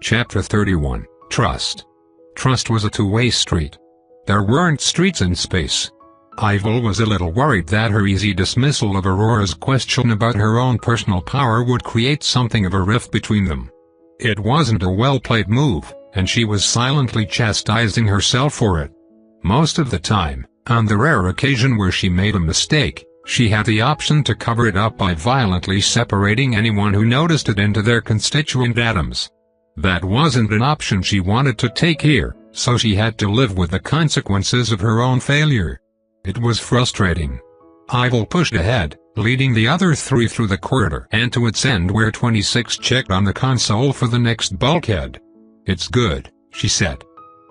Chapter 31, Trust. Trust was a two-way street. There weren't streets in space. Ivil was a little worried that her easy dismissal of Aurora's question about her own personal power would create something of a rift between them. It wasn't a well-played move, and she was silently chastising herself for it. Most of the time, on the rare occasion where she made a mistake, she had the option to cover it up by violently separating anyone who noticed it into their constituent atoms. That wasn't an option she wanted to take here, so she had to live with the consequences of her own failure. It was frustrating. Ivil pushed ahead, leading the other three through the corridor and to its end where 26 checked on the console for the next bulkhead. "It's good," she said.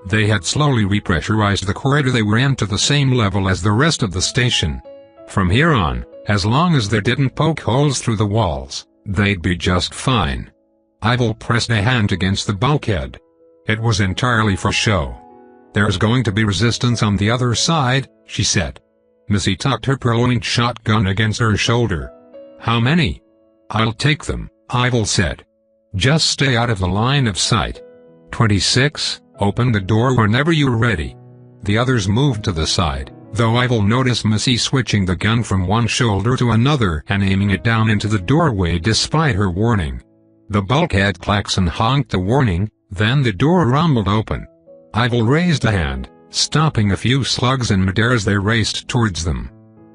They had slowly repressurized the corridor they were in to the same level as the rest of the station. From here on, as long as they didn't poke holes through the walls, they'd be just fine. Ivil pressed a hand against the bulkhead. It was entirely for show. "There's going to be resistance on the other side," she said. Missy tucked her purloined shotgun against her shoulder. "How many?" "I'll take them," Ivil said. "Just stay out of the line of sight." 26, open the door whenever you're ready. The others moved to the side, though Ivil noticed Missy switching the gun from one shoulder to another and aiming it down into the doorway despite her warning. The bulkhead klaxon honked a warning, then the door rumbled open. Ivil raised a hand, stopping a few slugs in midair as they raced towards them.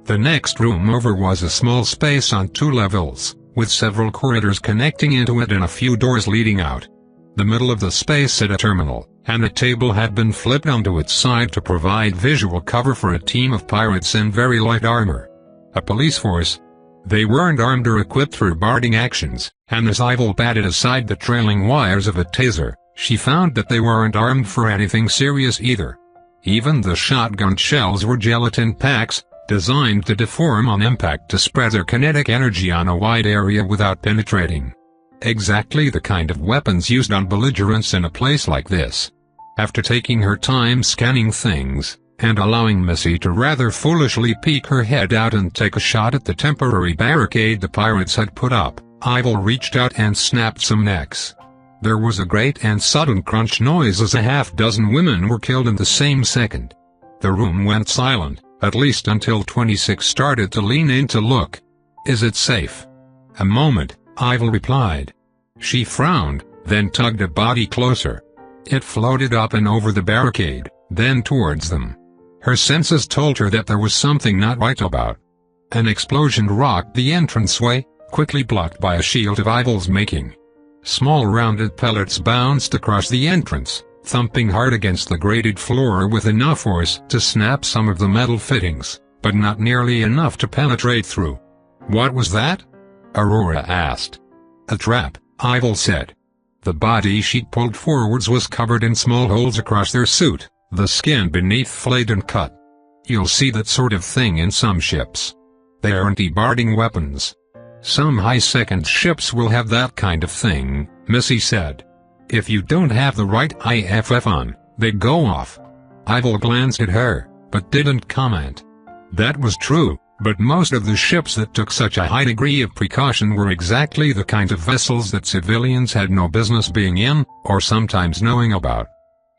The next room over was a small space on 2 levels, with several corridors connecting into it and a few doors leading out. The middle of the space had a terminal, and a table had been flipped onto its side to provide visual cover for a team of pirates in very light armor. A police force. They weren't armed or equipped for barding actions, and as Ivil batted aside the trailing wires of a taser, she found that they weren't armed for anything serious either. Even the shotgun shells were gelatin packs, designed to deform on impact to spread their kinetic energy on a wide area without penetrating. Exactly the kind of weapons used on belligerents in a place like this. After taking her time scanning things, and allowing Missy to rather foolishly peek her head out and take a shot at the temporary barricade the pirates had put up, Ivil reached out and snapped some necks. There was a great and sudden crunch noise as a half-dozen women were killed in the same second. The room went silent, at least until 26 started to lean in to look. "Is it safe?" "A moment," Ivil replied. She frowned, then tugged a body closer. It floated up and over the barricade, then towards them. Her senses told her that there was something not right about. An explosion rocked the entranceway, quickly blocked by a shield of Ivil's making. Small rounded pellets bounced across the entrance, thumping hard against the grated floor with enough force to snap some of the metal fittings, but not nearly enough to penetrate through. "What was that?" Aurora asked. "A trap," Ivil said. The body she'd pulled forwards was covered in small holes across their suit, the skin beneath flayed and cut. "You'll see that sort of thing in some ships. They aren't debarding weapons. Some high-second ships will have that kind of thing," Missy said. "If you don't have the right IFF on, they go off." Ivil glanced at her, but didn't comment. That was true, but most of the ships that took such a high degree of precaution were exactly the kind of vessels that civilians had no business being in, or sometimes knowing about.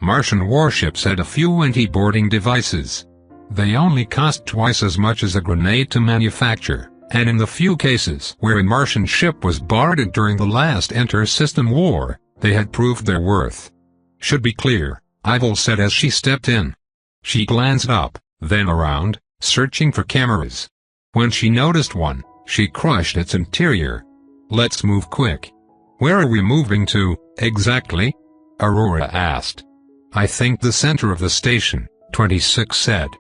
Martian warships had a few anti-boarding devices. They only cost twice as much as a grenade to manufacture, and in the few cases where a Martian ship was boarded during the last inter-system war, they had proved their worth. "Should be clear," Ivil said as she stepped in. She glanced up, then around, searching for cameras. When she noticed one, she crushed its interior. "Let's move quick." "Where are we moving to, exactly?" Aurora asked. "I think the center of the station," 26 said.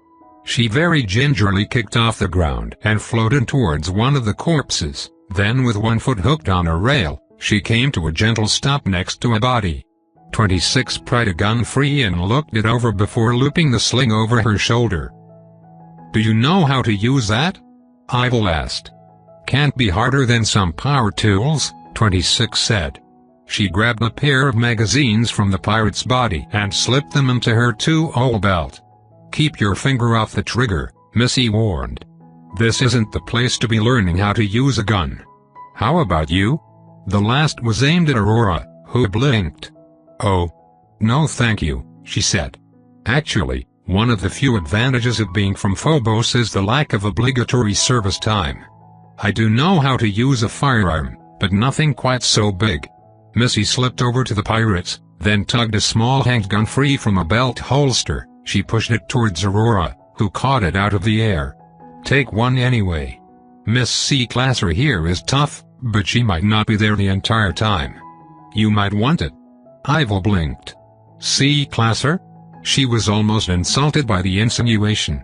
She very gingerly kicked off the ground and floated towards one of the corpses, then with one foot hooked on a rail, she came to a gentle stop next to a body. 26 pried a gun free and looked it over before looping the sling over her shoulder. "Do you know how to use that?" Ivil asked. "Can't be harder than some power tools," 26 said. She grabbed a pair of magazines from the pirate's body and slipped them into her 2-hole belt. "Keep your finger off the trigger," Missy warned. "This isn't the place to be learning how to use a gun." "How about you?" The last was aimed at Aurora, who blinked. "Oh. No thank you," she said. Actually, one of the few advantages of being from Phobos is the lack of obligatory service time. I do know how to use a firearm, but nothing quite so big. Missy slipped over to the pirates, then tugged a small handgun free from a belt holster. She pushed it towards Aurora, who caught it out of the air. "Take one anyway. Miss C-Classer here is tough, but she might not be there the entire time. You might want it." Ivil blinked. C-Classer? She was almost insulted by the insinuation.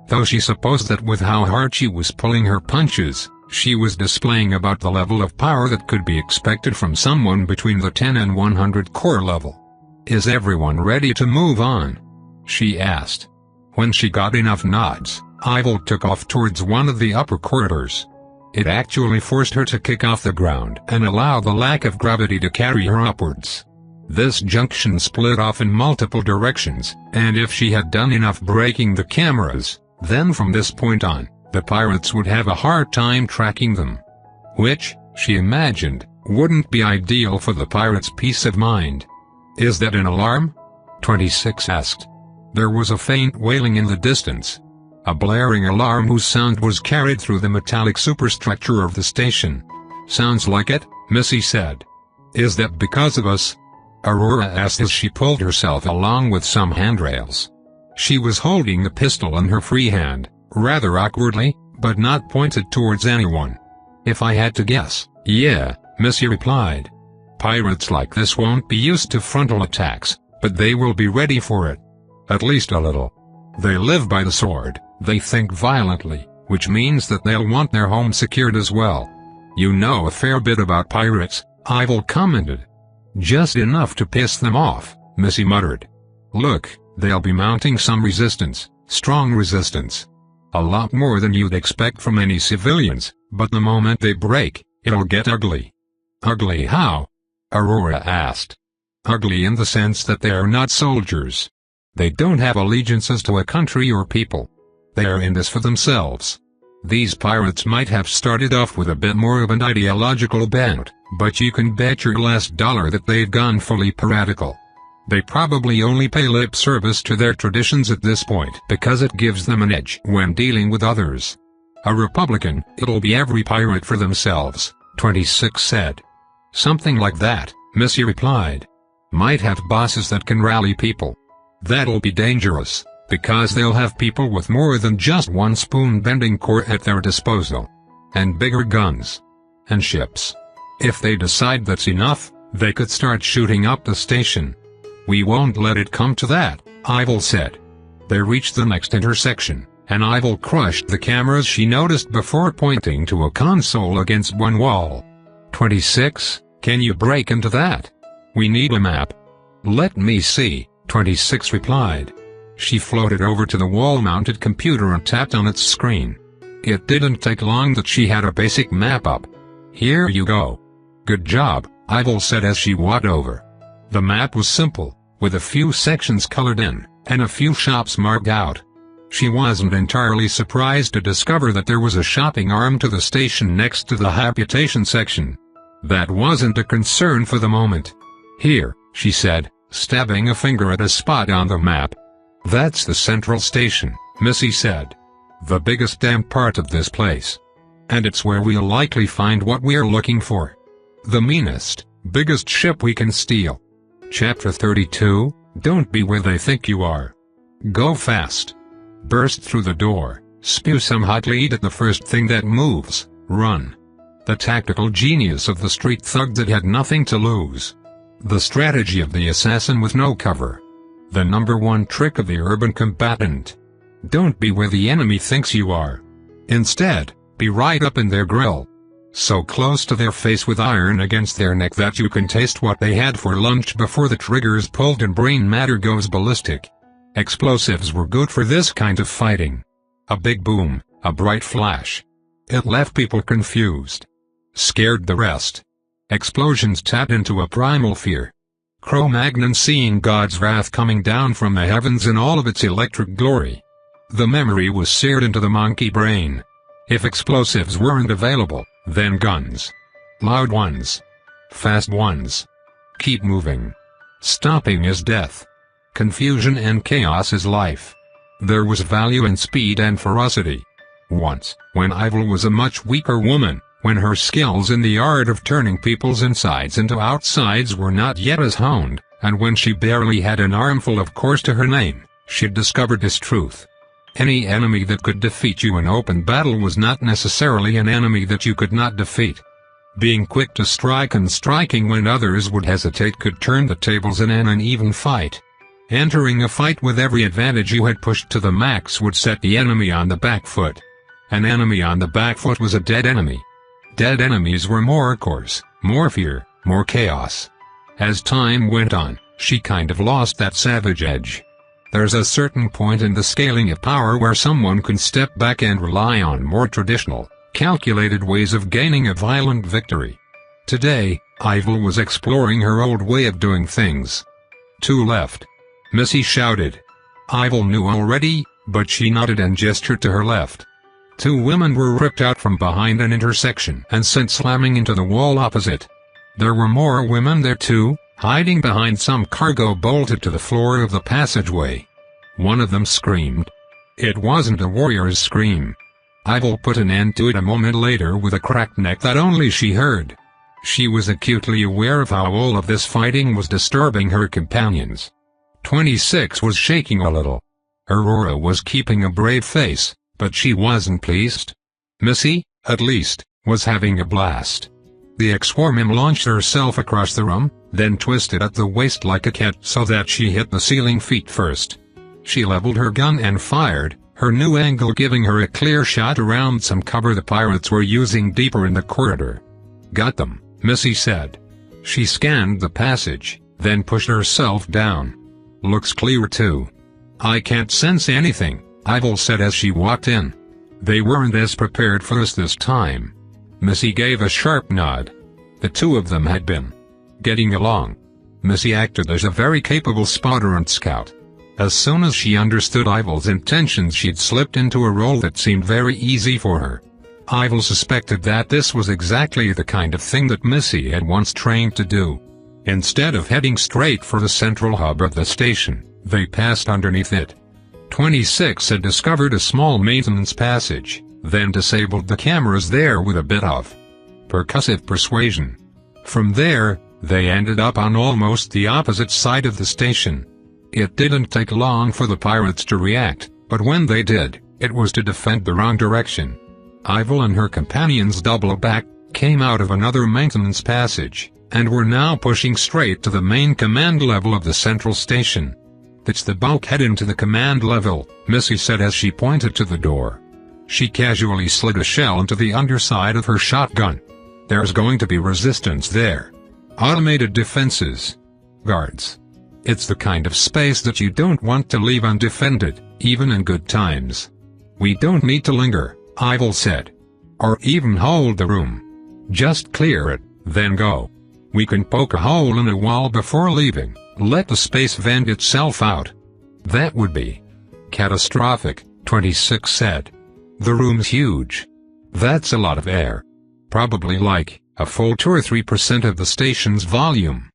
Though she supposed that with how hard she was pulling her punches, she was displaying about the level of power that could be expected from someone between the 10 and 100 core level. "Is everyone ready to move on?" she asked. When she got enough nods, Ivil took off towards one of the upper corridors. It actually forced her to kick off the ground and allow the lack of gravity to carry her upwards. This junction split off in multiple directions, and if she had done enough breaking the cameras, then from this point on, the pirates would have a hard time tracking them. Which, she imagined, wouldn't be ideal for the pirates' peace of mind. "Is that an alarm?" 26 asked. There was a faint wailing in the distance. A blaring alarm whose sound was carried through the metallic superstructure of the station. "Sounds like it," Missy said. "Is that because of us?" Aurora asked as she pulled herself along with some handrails. She was holding the pistol in her free hand, rather awkwardly, but not pointed towards anyone. "If I had to guess, yeah," Missy replied. "Pirates like this won't be used to frontal attacks, but they will be ready for it. At least a little. They live by the sword, they think violently, which means that they'll want their home secured as well." "You know a fair bit about pirates," Ivil commented. "Just enough to piss them off," Missy muttered. "Look, they'll be mounting some resistance, strong resistance. A lot more than you'd expect from any civilians, but the moment they break, it'll get ugly." "Ugly how?" Aurora asked. "Ugly in the sense that they are not soldiers. They don't have allegiances to a country or people. They are in this for themselves. These pirates might have started off with a bit more of an ideological bent, but you can bet your last dollar that they've gone fully piratical. They probably only pay lip service to their traditions at this point because it gives them an edge when dealing with others. A Republican, it'll be every pirate for themselves," 26 said. "Something like that," Missy replied. "Might have bosses that can rally people. That'll be dangerous, because they'll have people with more than just one spoon-bending core at their disposal. And bigger guns. And ships. If they decide that's enough, they could start shooting up the station." "We won't let it come to that," Ivil said. They reached the next intersection, and Ivil crushed the cameras she noticed before pointing to a console against one wall. 26, can you break into that? We need a map. Let me see, 26 replied. She floated over to the wall-mounted computer and tapped on its screen. It didn't take long that she had a basic map up. Here you go. Good job, Ivil said as she walked over. The map was simple, with a few sections colored in, and a few shops marked out. She wasn't entirely surprised to discover that there was a shopping arm to the station next to the habitation section. That wasn't a concern for the moment. Here, she said, stabbing a finger at a spot on the map. That's the central station, Missy said. The biggest damn part of this place. And it's where we'll likely find what we're looking for. The meanest, biggest ship we can steal. Chapter 32, Don't be where they think you are. Go fast. Burst through the door, spew some hot lead at the first thing that moves, run. The tactical genius of the street thug that had nothing to lose. The strategy of the assassin with no cover. The #1 trick of the urban combatant. Don't be where the enemy thinks you are. Instead, be right up in their grill. So close to their face with iron against their neck that you can taste what they had for lunch before the trigger's pulled and brain matter goes ballistic. Explosives were good for this kind of fighting. A big boom, a bright flash. It left people confused. Scared the rest. Explosions tapped into a primal fear. Cro-Magnon seeing God's wrath coming down from the heavens in all of its electric glory. The memory was seared into the monkey brain. If explosives weren't available, then guns. Loud ones. Fast ones. Keep moving. Stopping is death. Confusion and chaos is life. There was value in speed and ferocity. Once, when Ivil was a much weaker woman, when her skills in the art of turning people's insides into outsides were not yet as honed, and when she barely had an armful of course to her name, she'd discovered this truth. Any enemy that could defeat you in open battle was not necessarily an enemy that you could not defeat. Being quick to strike and striking when others would hesitate could turn the tables in an uneven fight. Entering a fight with every advantage you had pushed to the max would set the enemy on the back foot. An enemy on the back foot was a dead enemy. Dead enemies were more coarse, more fear, more chaos. As time went on, she kind of lost that savage edge. There's a certain point in the scaling of power where someone can step back and rely on more traditional, calculated ways of gaining a violent victory. Today, Ivil was exploring her old way of doing things. "Two left," Missy shouted. Ivil knew already, but she nodded and gestured to her left. Two women were ripped out from behind an intersection and sent slamming into the wall opposite. There were more women there too, hiding behind some cargo bolted to the floor of the passageway. One of them screamed. It wasn't a warrior's scream. Ivil put an end to it a moment later with a cracked neck that only she heard. She was acutely aware of how all of this fighting was disturbing her companions. 26 was shaking a little. Aurora was keeping a brave face, but she wasn't pleased. Missy, at least, was having a blast. The ex-woman launched herself across the room, then twisted at the waist like a cat so that she hit the ceiling feet first. She leveled her gun and fired, her new angle giving her a clear shot around some cover the pirates were using deeper in the corridor. "Got them," Missy said. She scanned the passage, then pushed herself down. "Looks clear too." "I can't sense anything," Ivil said as she walked in. They weren't as prepared for us this time. Missy gave a sharp nod. The two of them had been getting along. Missy acted as a very capable spotter and scout. As soon as she understood Ivil's intentions, she'd slipped into a role that seemed very easy for her. Ivil suspected that this was exactly the kind of thing that Missy had once trained to do. Instead of heading straight for the central hub of the station, they passed underneath it. 26 had discovered a small maintenance passage, then disabled the cameras there with a bit of percussive persuasion. From there, they ended up on almost the opposite side of the station. It didn't take long for the pirates to react, but when they did, it was to defend the wrong direction. Ivil and her companions doubled back, came out of another maintenance passage, and were now pushing straight to the main command level of the central station. "That's the bulkhead into the command level," Missy said as she pointed to the door. She casually slid a shell into the underside of her shotgun. "There's going to be resistance there. Automated defenses. Guards. It's the kind of space that you don't want to leave undefended, even in good times." "We don't need to linger," Ivil said. "Or even hold the room. Just clear it, then go. We can poke a hole in a wall before leaving, let the space vent itself out." "That would be catastrophic," 26 said. "The room's huge. That's a lot of air. Probably like a full 2 or 3% of the station's volume."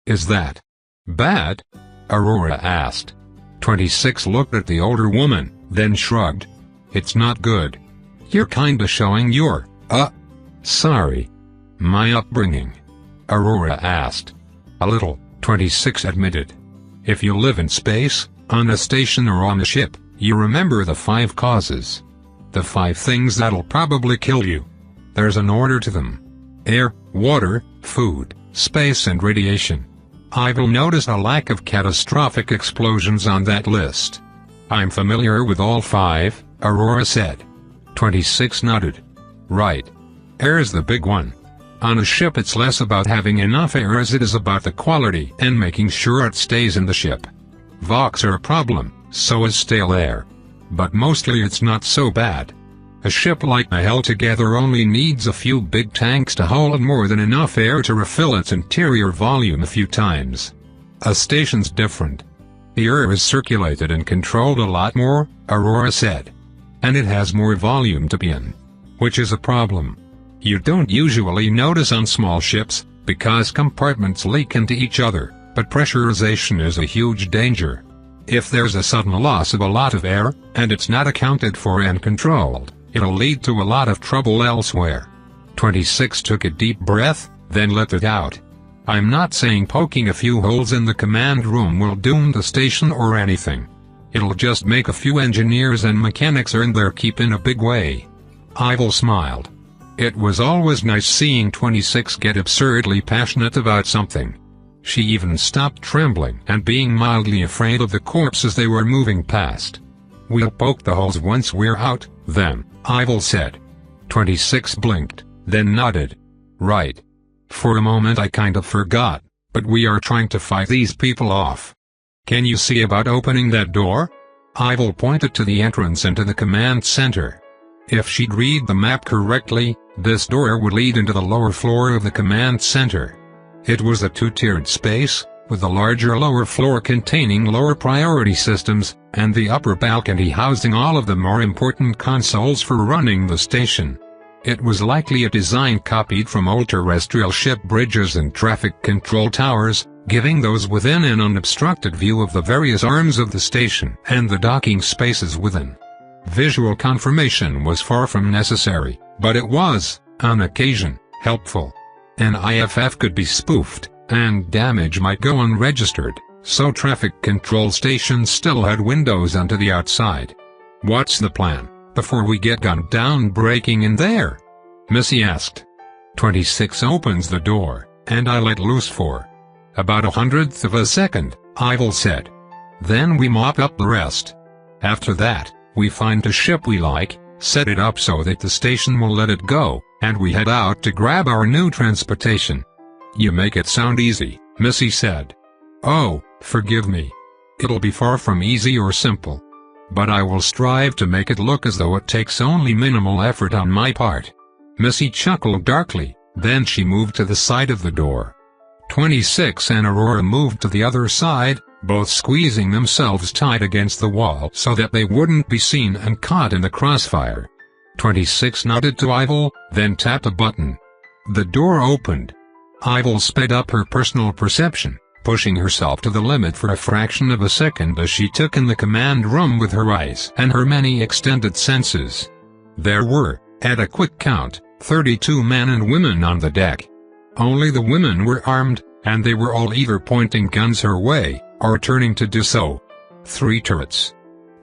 "Is that bad?" Aurora asked. 26 looked at the older woman, then shrugged. "It's not good. You're kinda showing your, sorry. My upbringing?" Aurora asked. "A little," 26 admitted. "If you live in space, on a station or on a ship, you remember the 5 causes. The 5 things that'll probably kill you. There's an order to them. Air, water, food, space and radiation." Ivil noticed a lack of catastrophic explosions on that list. "I'm familiar with all 5, Aurora said. 26 nodded. "Right. Air's the big one. On a ship it's less about having enough air as it is about the quality and making sure it stays in the ship. Vox are a problem, so is stale air. But mostly it's not so bad. A ship like the held together only needs a few big tanks to hold more than enough air to refill its interior volume a few times. A station's different. The air is circulated and controlled a lot more," Aurora said. "And it has more volume to be in. Which is a problem. You don't usually notice on small ships, because compartments leak into each other, but pressurization is a huge danger. If there's a sudden loss of a lot of air, and it's not accounted for and controlled, it'll lead to a lot of trouble elsewhere. 26 took a deep breath, then let it out. I'm not saying poking a few holes in the command room will doom the station or anything. It'll just make a few engineers and mechanics earn their keep in a big way. Ivil smiled. It was always nice seeing 26 get absurdly passionate about something. She even stopped trembling and being mildly afraid of the corpses they were moving past. We'll poke the holes once we're out, then, Ivil said. 26 blinked, then nodded. Right. For a moment I kind of forgot, but we are trying to fight these people off. Can you see about opening that door? Ivil pointed to the entrance into the command center. If she'd read the map correctly, this door would lead into the lower floor of the command center. It was a two-tiered space, with a larger lower floor containing lower priority systems, and the upper balcony housing all of the more important consoles for running the station. It was likely a design copied from old terrestrial ship bridges and traffic control towers, giving those within an unobstructed view of the various arms of the station and the docking spaces within. Visual confirmation was far from necessary, but it was, on occasion, helpful. An IFF could be spoofed, and damage might go unregistered, so traffic control stations still had windows onto the outside. What's the plan, before we get gunned down breaking in there? Missy asked. 26 opens the door, and I let loose for about 1/100th of a second, Ivil said. Then we mop up the rest. After that, we find a ship we like, set it up so that the station will let it go, and we head out to grab our new transportation. You make it sound easy, Missy said. Oh, forgive me. It'll be far from easy or simple. But I will strive to make it look as though it takes only minimal effort on my part. Missy chuckled darkly, then she moved to the side of the door. 26 and Aurora moved to the other side, both squeezing themselves tight against the wall so that they wouldn't be seen and caught in the crossfire. 26 nodded to Ivil, then tapped a button. The door opened. Ivil sped up her personal perception, pushing herself to the limit for a fraction of a second as she took in the command room with her eyes and her many extended senses. There were, at a quick count, 32 men and women on the deck. Only the women were armed, and they were all either pointing guns her way, or turning to do so. 3 turrets.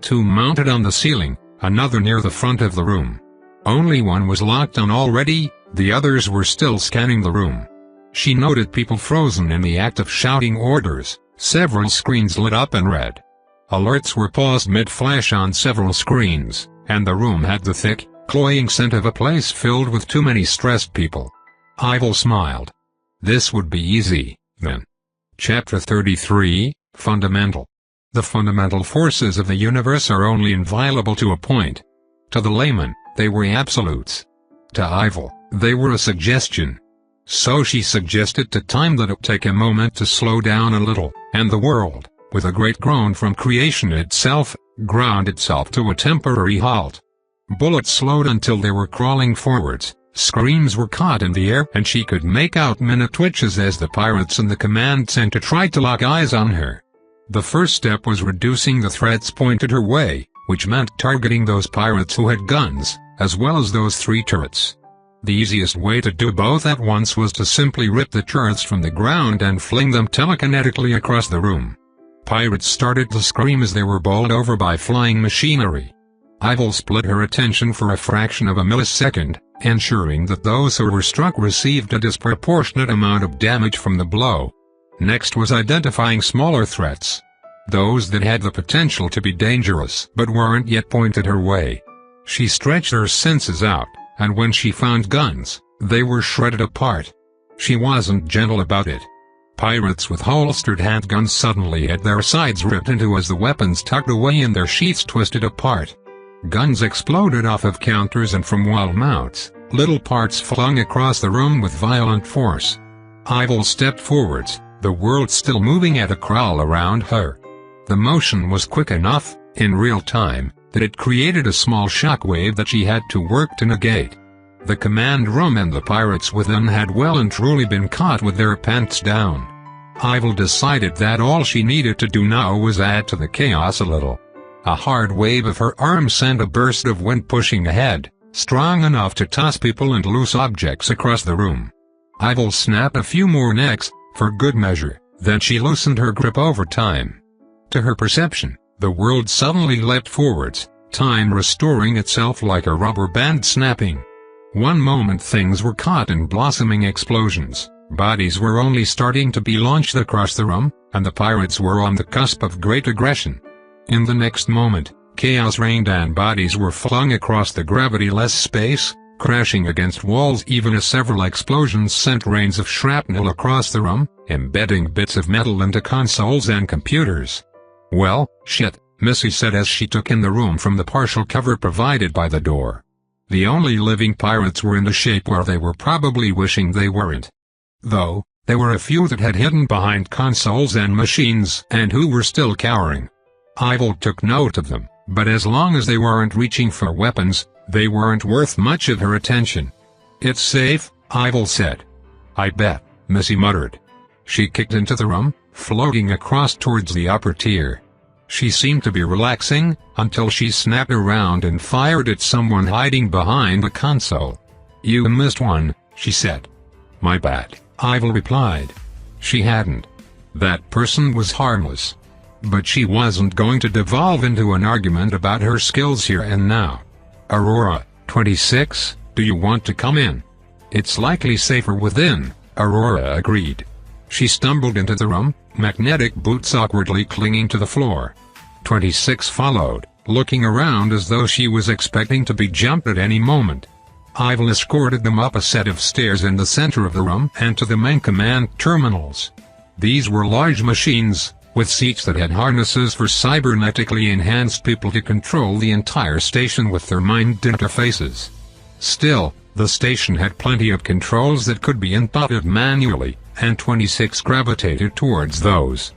2 mounted on the ceiling, another near the front of the room. Only one was locked on already, the others were still scanning the room. She noted people frozen in the act of shouting orders, several screens lit up and red. Alerts were paused mid-flash on several screens, and the room had the thick, cloying scent of a place filled with too many stressed people. Ivil smiled. This would be easy, then. Chapter 33, Fundamental. The fundamental forces of the universe are only inviolable to a point. To the layman, they were absolutes. To Ivil, they were a suggestion. So she suggested to time that it take a moment to slow down a little, and the world, with a great groan from creation itself, ground itself to a temporary halt. Bullets slowed until they were crawling forwards. Screams were caught in the air and she could make out minute twitches as the pirates in the command center tried to lock eyes on her. The first step was reducing the threats pointed her way, which meant targeting those pirates who had guns, as well as those 3 turrets. The easiest way to do both at once was to simply rip the turrets from the ground and fling them telekinetically across the room. Pirates started to scream as they were bowled over by flying machinery. Ivil split her attention for a fraction of a millisecond, ensuring that those who were struck received a disproportionate amount of damage from the blow. Next was identifying smaller threats. Those that had the potential to be dangerous but weren't yet pointed her way. She stretched her senses out, and when she found guns, they were shredded apart. She wasn't gentle about it. Pirates with holstered handguns suddenly had their sides ripped into as the weapons tucked away in their sheaths twisted apart. Guns exploded off of counters and from wall mounts, little parts flung across the room with violent force. Ivil stepped forwards, the world still moving at a crawl around her. The motion was quick enough, in real time, that it created a small shockwave that she had to work to negate. The command room and the pirates within had well and truly been caught with their pants down. Ivil decided that all she needed to do now was add to the chaos a little. A hard wave of her arm sent a burst of wind pushing ahead, strong enough to toss people and loose objects across the room. Ivil snapped a few more necks, for good measure, then she loosened her grip over time. To her perception, the world suddenly leapt forwards, time restoring itself like a rubber band snapping. One moment things were caught in blossoming explosions, bodies were only starting to be launched across the room, and the pirates were on the cusp of great aggression. In the next moment, chaos reigned and bodies were flung across the gravity-less space, crashing against walls even as several explosions sent rains of shrapnel across the room, embedding bits of metal into consoles and computers. "Well, shit," Missy said as she took in the room from the partial cover provided by the door. The only living pirates were in a shape where they were probably wishing they weren't. Though, there were a few that had hidden behind consoles and machines and who were still cowering. Ivil took note of them, but as long as they weren't reaching for weapons, they weren't worth much of her attention. "It's safe," Ivil said. "I bet," Missy muttered. She kicked into the room, floating across towards the upper tier. She seemed to be relaxing, until she snapped around and fired at someone hiding behind a console. "You missed one," she said. "My bad," Ivil replied. She hadn't. That person was harmless. But she wasn't going to devolve into an argument about her skills here and now. "Aurora, 26, do you want to come in?" "It's likely safer within," Aurora agreed. She stumbled into the room, magnetic boots awkwardly clinging to the floor. 26 followed, looking around as though she was expecting to be jumped at any moment. Ivil escorted them up a set of stairs in the center of the room and to the main command terminals. These were large machines, with seats that had harnesses for cybernetically enhanced people to control the entire station with their mind interfaces. Still, the station had plenty of controls that could be inputted manually, and 26 gravitated towards those.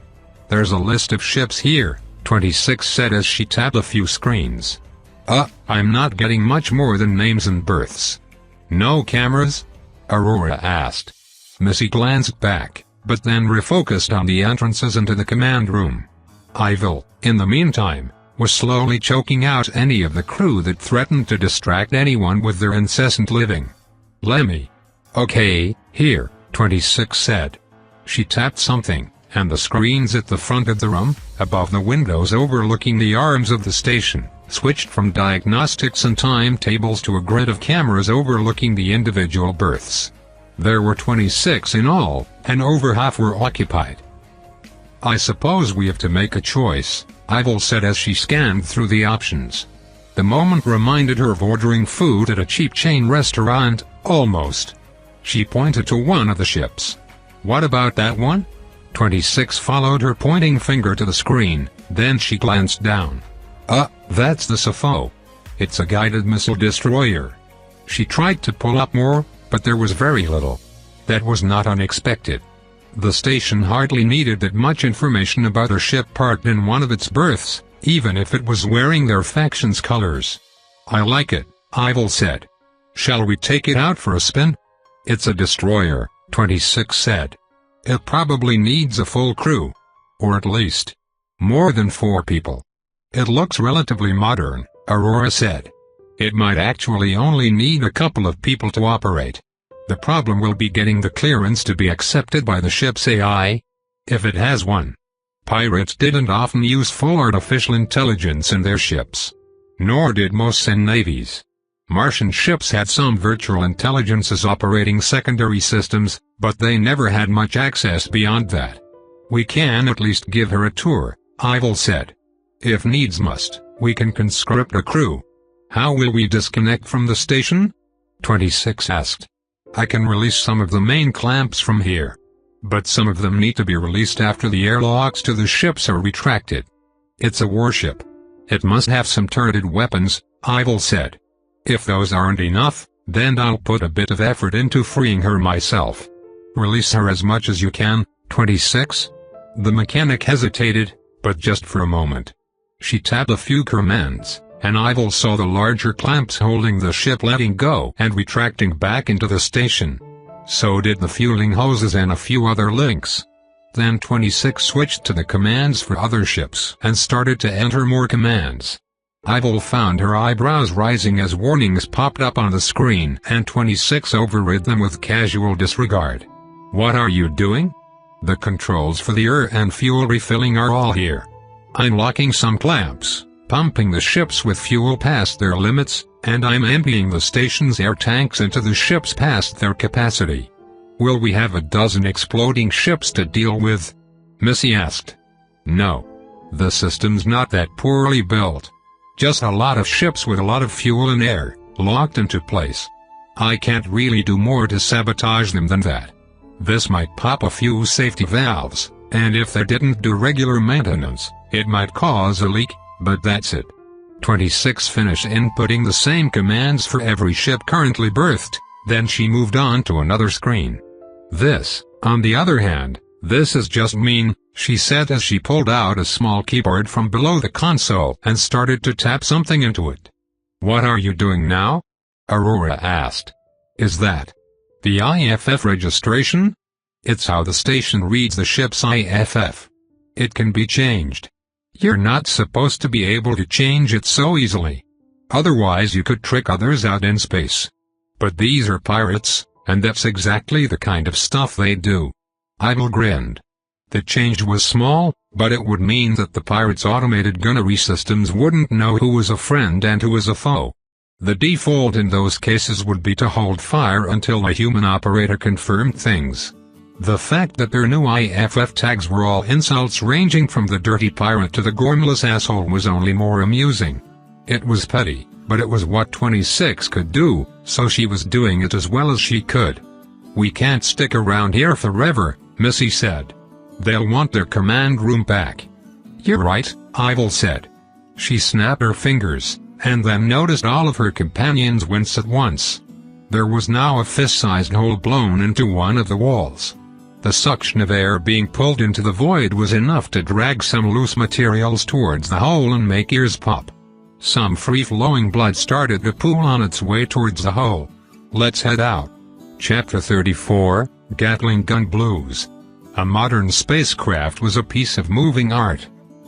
"There's a list of ships here," 26 said as she tapped a few screens. I'm not getting much more than names and berths." "No cameras?" Aurora asked. Missy glanced back, but then refocused on the entrances into the command room. Ivil, in the meantime, was slowly choking out any of the crew that threatened to distract anyone with their incessant living. "Lemme." "Okay, here," 26 said. She tapped something, and the screens at the front of the room, above the windows overlooking the arms of the station, switched from diagnostics and timetables to a grid of cameras overlooking the individual berths. There were 26 in all, and over half were occupied. "I suppose we have to make a choice," Ivil said as she scanned through the options. The moment reminded her of ordering food at a cheap chain restaurant, almost. She pointed to one of the ships. "What about that one?" 26 followed her pointing finger to the screen, then she glanced down. That's the Safo. It's a guided missile destroyer." She tried to pull up more, but there was very little. That was not unexpected. The station hardly needed that much information about a ship parked in one of its berths, even if it was wearing their faction's colors. "I like it," Ivil said. "Shall we take it out for a spin?" "It's a destroyer," 26 said. "It probably needs a full crew. Or at least more than 4 people. It looks relatively modern," Aurora said. "It might actually only need a couple of people to operate. The problem will be getting the clearance to be accepted by the ship's AI. If it has one. Pirates didn't often use full artificial intelligence in their ships. Nor did most Sen navies. Martian ships had some virtual intelligences operating secondary systems, but they never had much access beyond that. We can at least give her a tour," Ivil said. "If needs must, we can conscript a crew." "How will we disconnect from the station?" 26 asked. "I can release some of the main clamps from here. But some of them need to be released after the airlocks to the ships are retracted. It's a warship. It must have some turreted weapons," Ivil said. "If those aren't enough, then I'll put a bit of effort into freeing her myself." "Release her as much as you can, 26? The mechanic hesitated, but just for a moment. She tapped a few commands, and Ivil saw the larger clamps holding the ship letting go and retracting back into the station. So did the fueling hoses and a few other links. Then 26 switched to the commands for other ships and started to enter more commands. Ivil found her eyebrows rising as warnings popped up on the screen, and 26 overrid them with casual disregard. "What are you doing?" "The controls for the air and fuel refilling are all here. I'm locking some clamps, pumping the ships with fuel past their limits, and I'm emptying the station's air tanks into the ships past their capacity." "Will we have a dozen exploding ships to deal with?" Missy asked. "No. The system's not that poorly built. Just a lot of ships with a lot of fuel and air, locked into place. I can't really do more to sabotage them than that. This might pop a few safety valves, and if they didn't do regular maintenance, it might cause a leak, but that's it." 26 finished inputting the same commands for every ship currently berthed, then she moved on to another screen. "This, on the other hand, this is just mean," she said as she pulled out a small keyboard from below the console and started to tap something into it. "What are you doing now?" Aurora asked. "Is that the IFF registration?" "It's how the station reads the ship's IFF. It can be changed. You're not supposed to be able to change it so easily. Otherwise you could trick others out in space. But these are pirates, and that's exactly the kind of stuff they do." Ivil grinned. The change was small, but it would mean that the pirates' automated gunnery systems wouldn't know who was a friend and who was a foe. The default in those cases would be to hold fire until a human operator confirmed things. The fact that their new IFF tags were all insults ranging from the dirty pirate to the gormless asshole was only more amusing. It was petty, but it was what 26 could do, so she was doing it as well as she could. "We can't stick around here forever," Missy said. "They'll want their command room back." "You're right," Ivil said. She snapped her fingers, and then noticed all of her companions wince at once. There was now a fist-sized hole blown into one of the walls. The suction of air being pulled into the void was enough to drag some loose materials towards the hole and make ears pop. Some free-flowing blood started to pool on its way towards the hole. "Let's head out." Chapter 34, Gatling Gun Blues. A modern spacecraft was a piece of moving art.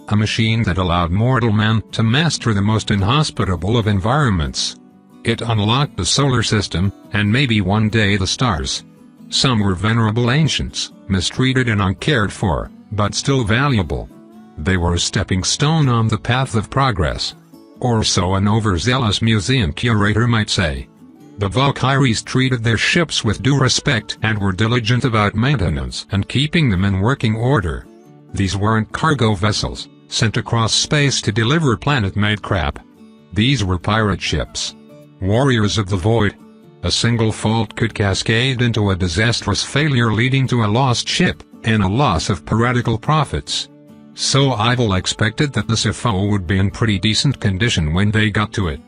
A machine that allowed mortal man to master the most inhospitable of environments. It unlocked the solar system, and maybe one day the stars. Some were venerable ancients, mistreated and uncared for, but still valuable. They were a stepping stone on the path of progress. Or so an overzealous museum curator might say. The Valkyries treated their ships with due respect and were diligent about maintenance and keeping them in working order. These weren't cargo vessels, sent across space to deliver planet-made crap. These were pirate ships. Warriors of the void. A single fault could cascade into a disastrous failure leading to a lost ship, and a loss of piratical profits. So Ivil expected that the CFO would be in pretty decent condition when they got to it.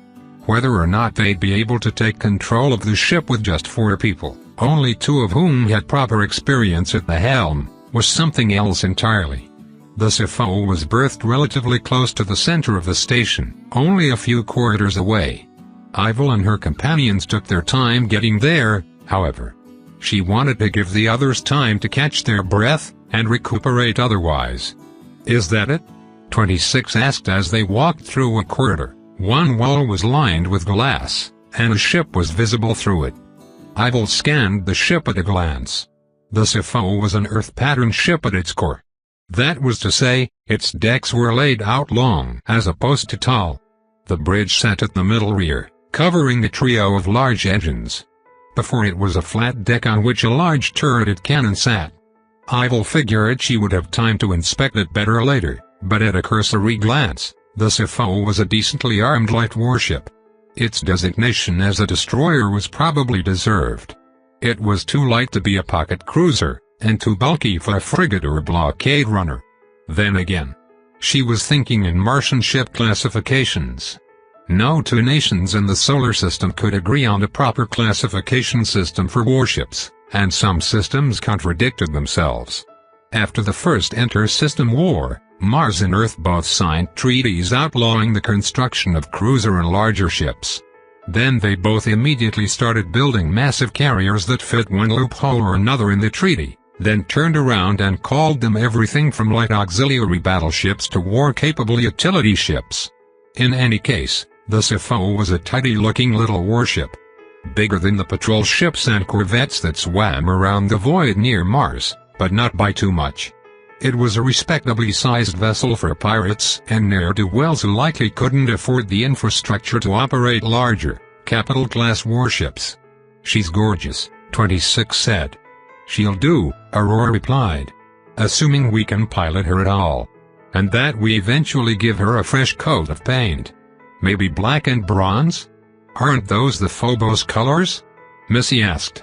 Whether or not they'd be able to take control of the ship with just 4 people, only 2 of whom had proper experience at the helm, was something else entirely. The CFO was berthed relatively close to the center of the station, only a few corridors away. Ivil and her companions took their time getting there, however. She wanted to give the others time to catch their breath, and recuperate otherwise. "Is that it?" 26 asked as they walked through a corridor. One wall was lined with glass, and a ship was visible through it. Ivil scanned the ship at a glance. The CFO was an Earth-pattern ship at its core. That was to say, its decks were laid out long as opposed to tall. The bridge sat at the middle rear, covering a trio of large engines. Before it was a flat deck on which a large turreted cannon sat. Ivil figured she would have time to inspect it better later, but at a cursory glance, the CFO was a decently armed light warship. Its designation as a destroyer was probably deserved. It was too light to be a pocket cruiser, and too bulky for a frigate or a blockade runner. Then again, she was thinking in Martian ship classifications. No 2 nations in the solar system could agree on a proper classification system for warships, and some systems contradicted themselves. After the first inter-system war, Mars and Earth both signed treaties outlawing the construction of cruiser and larger ships. Then they both immediately started building massive carriers that fit one loophole or another in the treaty, then turned around and called them everything from light auxiliary battleships to war-capable utility ships. In any case, the Sifo was a tidy-looking little warship, bigger than the patrol ships and corvettes that swam around the void near Mars, but not by too much. It was a respectably sized vessel for pirates and ne'er-do-wells who likely couldn't afford the infrastructure to operate larger, capital-class warships. "She's gorgeous," 26 said. "She'll do," Aurora replied. "Assuming we can pilot her at all. And that we eventually give her a fresh coat of paint. Maybe black and bronze? Aren't those the Phobos colors?" Missy asked.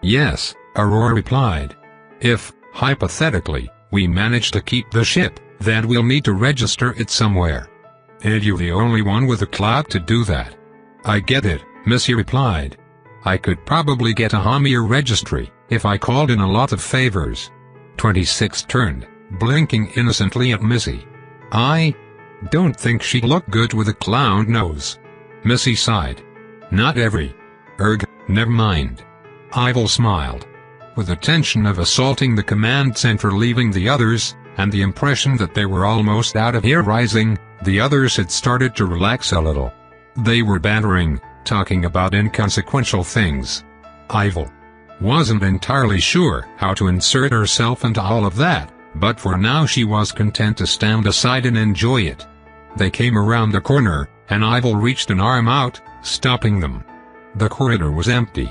"Yes," Aurora replied. "If, hypothetically, we manage to keep the ship, then we'll need to register it somewhere. And you're the only one with the clout to do that." "I get it," Missy replied. "I could probably get a Hamier registry, if I called in a lot of favors." 26 turned, blinking innocently at Missy. "I don't think she'd look good with a clown nose." Missy sighed. "Not every. Never mind." Ivil smiled. With the tension of assaulting the command center leaving the others, and the impression that they were almost out of here rising, the others had started to relax a little. They were bantering, talking about inconsequential things. Ivil wasn't entirely sure how to insert herself into all of that, but for now she was content to stand aside and enjoy it. They came around the corner, and Ivil reached an arm out, stopping them. The corridor was empty.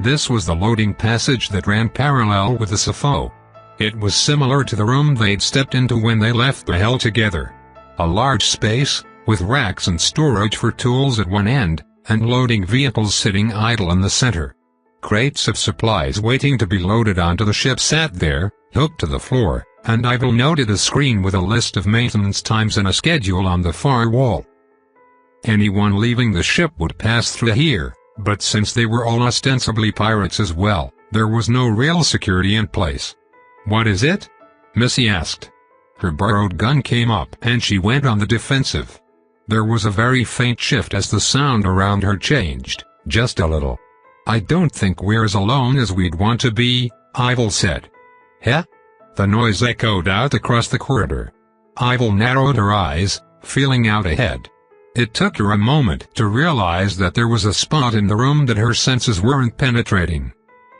This was the loading passage that ran parallel with the Sifo. It was similar to the room they'd stepped into when they left the Hell together. A large space, with racks and storage for tools at one end, and loading vehicles sitting idle in the center. Crates of supplies waiting to be loaded onto the ship sat there, hooked to the floor, and Ivil noted a screen with a list of maintenance times and a schedule on the far wall. Anyone leaving the ship would pass through here. But since they were all ostensibly pirates as well, there was no real security in place. "What is it?" Missy asked. Her borrowed gun came up and she went on the defensive. There was a very faint shift as the sound around her changed, just a little. "I don't think we're as alone as we'd want to be," Ivil said. "Huh?" The noise echoed out across the corridor. Ivil narrowed her eyes, feeling out ahead. It took her a moment to realize that there was a spot in the room that her senses weren't penetrating.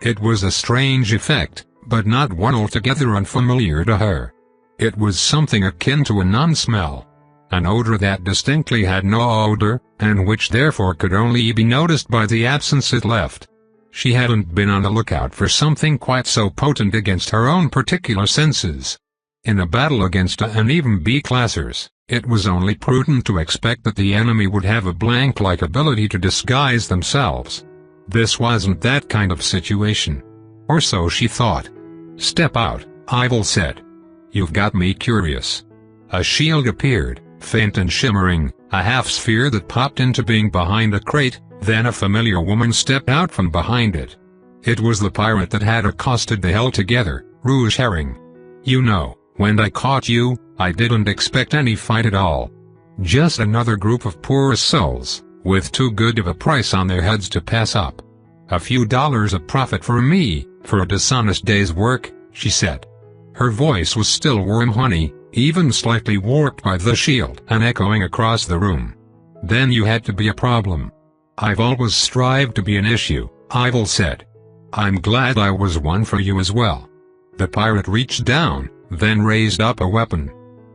It was a strange effect, but not one altogether unfamiliar to her. It was something akin to a non-smell. An odor that distinctly had no odor, and which therefore could only be noticed by the absence it left. She hadn't been on the lookout for something quite so potent against her own particular senses. In a battle against A and even B-classers, it was only prudent to expect that the enemy would have a blank-like ability to disguise themselves. This wasn't that kind of situation. Or so she thought. "Step out," Ivil said. "You've got me curious." A shield appeared, faint and shimmering, a half-sphere that popped into being behind a crate, then a familiar woman stepped out from behind it. It was the pirate that had accosted the Hell together, Rouge Herring. "You know, when I caught you, I didn't expect any fight at all. Just another group of poor souls, with too good of a price on their heads to pass up. A few dollars of profit for me, for a dishonest day's work," she said. Her voice was still warm honey, even slightly warped by the shield and echoing across the room. "Then you had to be a problem." "I've always strived to be an issue," Ivil said. "I'm glad I was one for you as well." The pirate reached down, then raised up a weapon.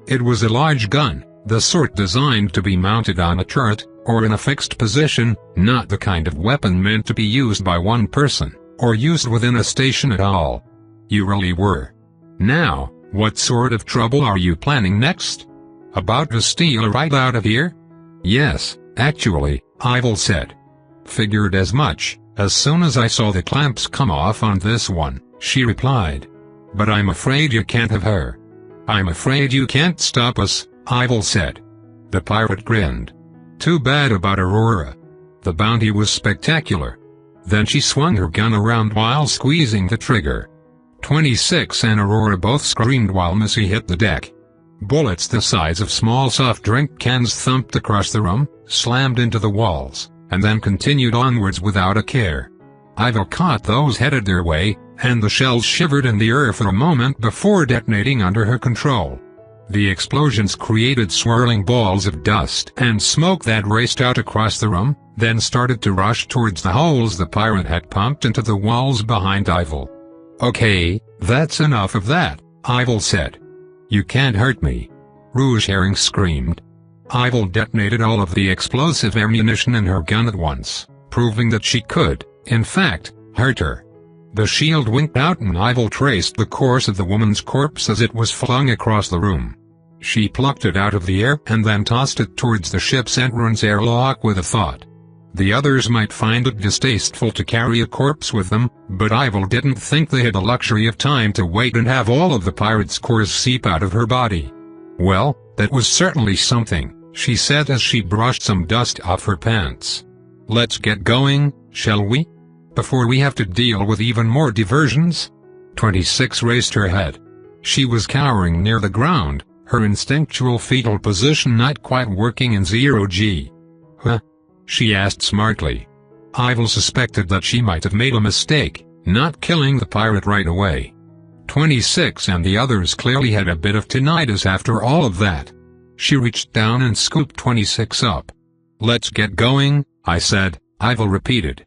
It was a large gun, the sort designed to be mounted on a turret, or in a fixed position, not the kind of weapon meant to be used by one person, or used within a station at all. "You really were. Now, what sort of trouble are you planning next? About to steal a ride out of here?" "Yes, actually," Ivil said. "Figured as much, as soon as I saw the clamps come off on this one," she replied. "But I'm afraid you can't have her." "I'm afraid you can't stop us," Ivil said. The pirate grinned. "Too bad about Aurora. The bounty was spectacular." Then she swung her gun around while squeezing the trigger. 26 and Aurora both screamed while Missy hit the deck. Bullets the size of small soft drink cans thumped across the room, slammed into the walls, and then continued onwards without a care. Ivil caught those headed their way, and the shells shivered in the air for a moment before detonating under her control. The explosions created swirling balls of dust and smoke that raced out across the room, then started to rush towards the holes the pirate had pumped into the walls behind Ivil. "Okay, that's enough of that," Ivil said. "You can't hurt me," Rouge Herring screamed. Ivil detonated all of the explosive ammunition in her gun at once, proving that she could, in fact, hurt her. The shield winked out and Ivil traced the course of the woman's corpse as it was flung across the room. She plucked it out of the air and then tossed it towards the ship's entrance airlock with a thought. The others might find it distasteful to carry a corpse with them, but Ivil didn't think they had the luxury of time to wait and have all of the pirate's cores seep out of her body. "Well, that was certainly something," she said as she brushed some dust off her pants. "Let's get going, shall we? Before we have to deal with even more diversions?" 26 raised her head. She was cowering near the ground, her instinctual fetal position not quite working in 0G. "Huh?" she asked smartly. Ivil suspected that she might have made a mistake, not killing the pirate right away. 26 and the others clearly had a bit of tinnitus after all of that. She reached down and scooped 26 up. "Let's get going," I said, Ivil repeated.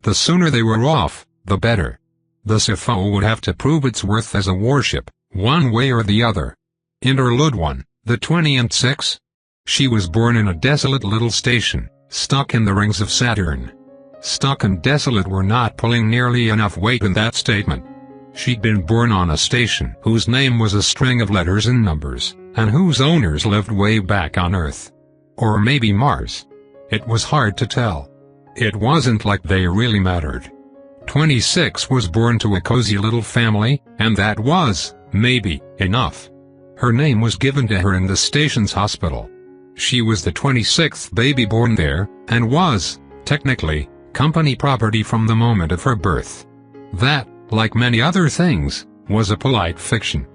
The sooner they were off, the better. The Sifo would have to prove its worth as a warship, one way or the other. Interlude 1, the 26. She was born in a desolate little station, stuck in the rings of Saturn. Stuck and desolate were not pulling nearly enough weight in that statement. She'd been born on a station whose name was a string of letters and numbers, and whose owners lived way back on Earth. Or maybe Mars. It was hard to tell. It wasn't like they really mattered. 26 was born to a cozy little family, and that was, maybe, enough. Her name was given to her in the station's hospital. She was the 26th baby born there, and was, technically, company property from the moment of her birth. That, like many other things, was a polite fiction.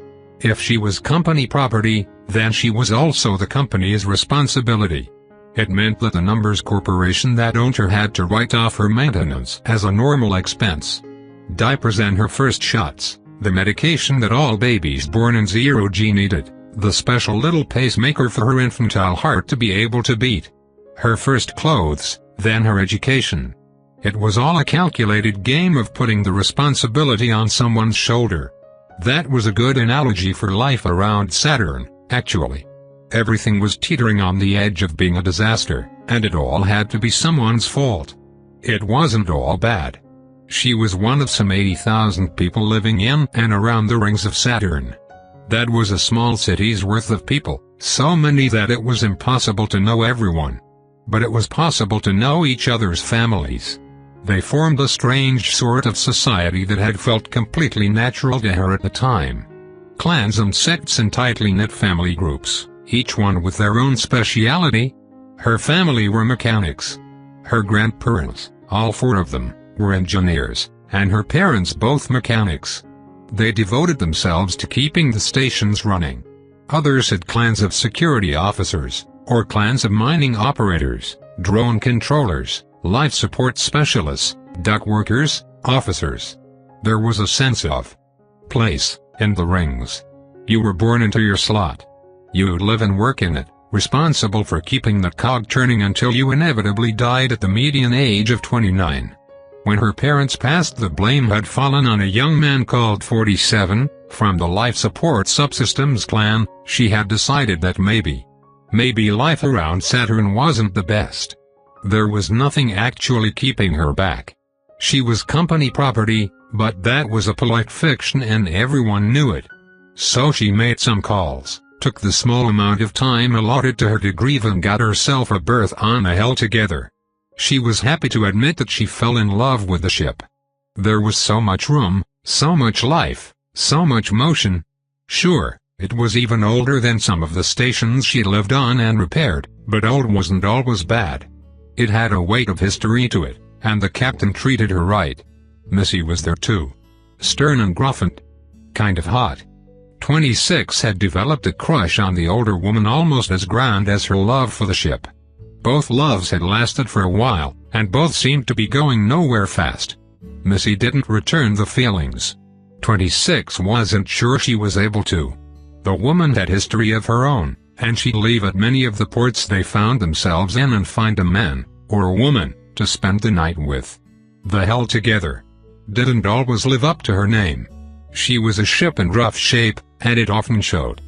If she was company property, then she was also the company's responsibility. It meant that the Numbers Corporation that owned her had to write off her maintenance as a normal expense. Diapers and her first shots, the medication that all babies born in 0G needed, the special little pacemaker for her infantile heart to be able to beat. Her first clothes, then her education. It was all a calculated game of putting the responsibility on someone's shoulder. That was a good analogy for life around Saturn, actually. Everything was teetering on the edge of being a disaster, and it all had to be someone's fault. It wasn't all bad. She was one of some 80,000 people living in and around the rings of Saturn. That was a small city's worth of people, so many that it was impossible to know everyone. But it was possible to know each other's families. They formed a strange sort of society that had felt completely natural to her at the time. Clans and sects and tightly knit family groups, each one with their own speciality. Her family were mechanics. Her grandparents, all four of them, were engineers, and her parents both mechanics. They devoted themselves to keeping the stations running. Others had clans of security officers, or clans of mining operators, drone controllers, life support specialists, duck workers, officers. There was a sense of place in the rings. You were born into your slot. You would live and work in it, responsible for keeping the cog turning until you inevitably died at the median age of 29. When her parents passed, the blame had fallen on a young man called 47, from the life support subsystems clan. She had decided that maybe life around Saturn wasn't the best. There was nothing actually keeping her back. She was company property, but that was a polite fiction and everyone knew it. So she made some calls, took the small amount of time allotted to her to grieve and got herself a berth on the Hell Together. She was happy to admit that she fell in love with the ship. There was so much room, so much life, so much motion. Sure, it was even older than some of the stations she lived on and repaired, but old wasn't always bad. It had a weight of history to it, and the captain treated her right. Missy was there too. Stern and gruff and kind of hot. 26 had developed a crush on the older woman almost as grand as her love for the ship. Both loves had lasted for a while, and both seemed to be going nowhere fast. Missy didn't return the feelings, 26 wasn't sure she was able to. The woman had history of her own, and she'd leave at many of the ports they found themselves in and find a man, or a woman, to spend the night with. The Hell Together didn't always live up to her name. She was a ship in rough shape, and it often showed.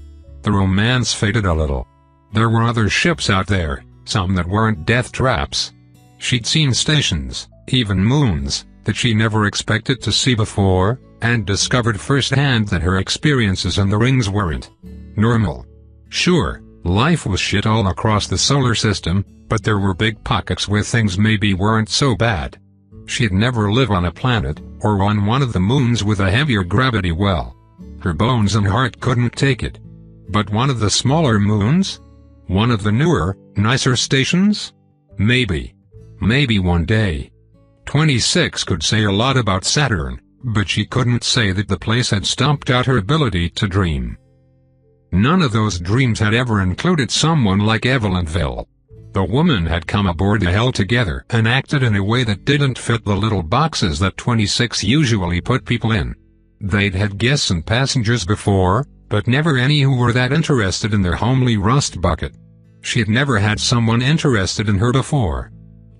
The romance faded a little. There were other ships out there, some that weren't death traps. She'd seen stations, even moons, that she never expected to see before, and discovered firsthand that her experiences in the rings weren't normal. Sure, life was shit all across the solar system, but there were big pockets where things maybe weren't so bad. She'd never live on a planet, or on one of the moons with a heavier gravity well. Her bones and heart couldn't take it. But one of the smaller moons? One of the newer, nicer stations? Maybe. Maybe one day. 26 could say a lot about Saturn, but she couldn't say that the place had stomped out her ability to dream. None of those dreams had ever included someone like Ivil. The woman had come aboard the Hell Together and acted in a way that didn't fit the little boxes that 26 usually put people in. They'd had guests and passengers before, but never any who were that interested in their homely rust bucket. She'd never had someone interested in her before.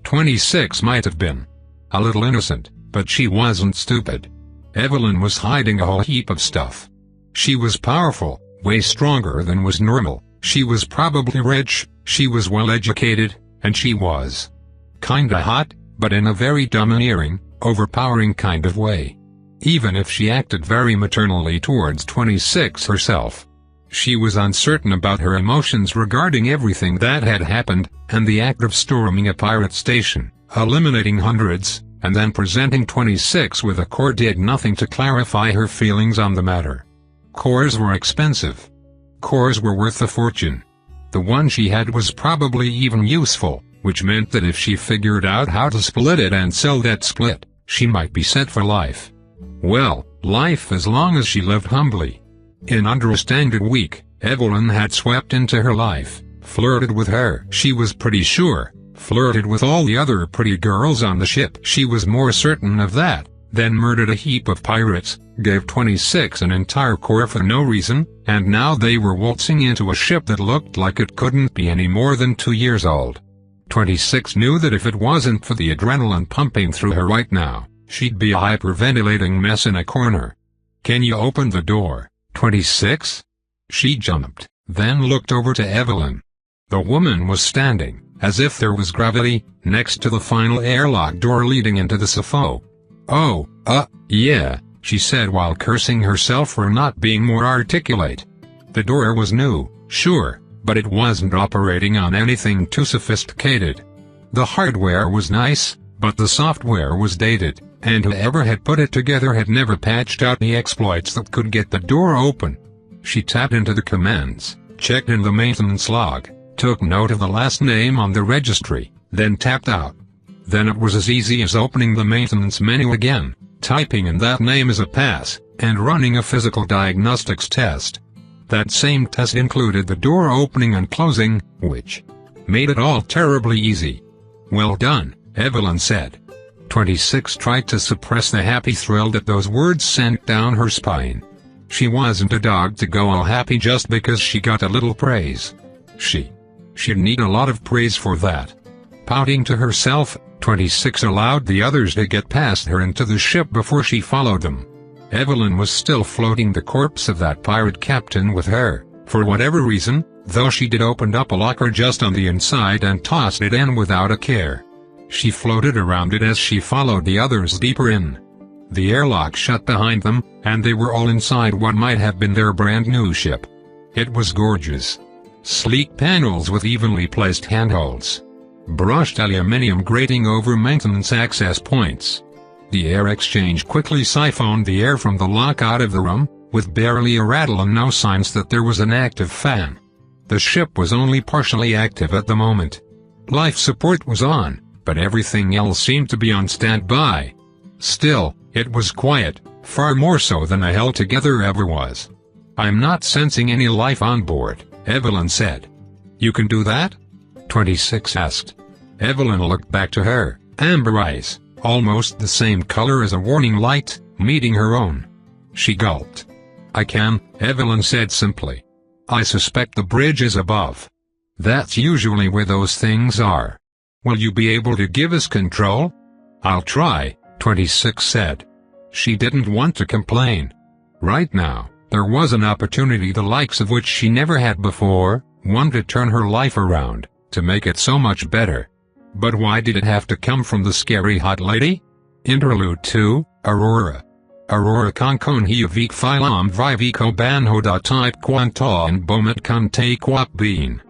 26 might have been a little innocent, but she wasn't stupid. Evelyn was hiding a whole heap of stuff. She was powerful, way stronger than was normal, she was probably rich, she was well educated, and she was kinda hot, but in a very domineering, overpowering kind of way. Even if she acted very maternally towards 26 herself. She was uncertain about her emotions regarding everything that had happened, and the act of storming a pirate station, eliminating hundreds, and then presenting 26 with a core did nothing to clarify her feelings on the matter. Cores were expensive. Cores were worth a fortune. The one she had was probably even useful, which meant that if she figured out how to split it and sell that split, she might be set for life. Well, life as long as she lived humbly. In under a standard week, Evelyn had swept into her life, flirted with her, she was pretty sure, flirted with all the other pretty girls on the ship, she was more certain of that, then murdered a heap of pirates, gave 26 an entire core for no reason, and now they were waltzing into a ship that looked like it couldn't be any more than 2 years old. 26 knew that if it wasn't for the adrenaline pumping through her right now, she'd be a hyperventilating mess in a corner. "Can you open the door, 26? She jumped, then looked over to Evelyn. The woman was standing, as if there was gravity, next to the final airlock door leading into the SFO. "Oh, yeah," she said while cursing herself for not being more articulate. The door was new, sure, but it wasn't operating on anything too sophisticated. The hardware was nice, but the software was dated, and whoever had put it together had never patched out the exploits that could get the door open. She tapped into the commands, checked in the maintenance log, took note of the last name on the registry, then tapped out. Then it was as easy as opening the maintenance menu again, typing in that name as a pass, and running a physical diagnostics test. That same test included the door opening and closing, which made it all terribly easy. "Well done," Evelyn said. 26 tried to suppress the happy thrill that those words sent down her spine. She wasn't a dog to go all happy just because she got a little praise. She'd need a lot of praise for that. Pouting to herself, 26 allowed the others to get past her into the ship before she followed them. Evelyn was still floating the corpse of that pirate captain with her, for whatever reason, though she did opened up a locker just on the inside and tossed it in without a care. She floated around it as she followed the others deeper in. The airlock shut behind them, and they were all inside what might have been their brand new ship. It was gorgeous. Sleek panels with evenly placed handholds. Brushed aluminium grating over maintenance access points. The air exchange quickly siphoned the air from the lock out of the room, with barely a rattle and no signs that there was an active fan. The ship was only partially active at the moment. Life support was on, but everything else seemed to be on standby. Still, it was quiet, far more so than a Hell Together ever was. "I'm not sensing any life on board," Evelyn said. "You can do that?" 26 asked. Evelyn looked back to her, amber eyes, almost the same color as a warning light, meeting her own. She gulped. I can, Evelyn said simply. I suspect the bridge is above. That's usually where those things are. Will you be able to give us control? I'll try, 26 said. She didn't want to complain. Right now, there was an opportunity the likes of which she never had before, one to turn her life around, to make it so much better. But why did it have to come from the scary hot lady? Interlude 2, Aurora. Aurora con hi vik phylum vivico banho da type quanta and bomet kante quap bean.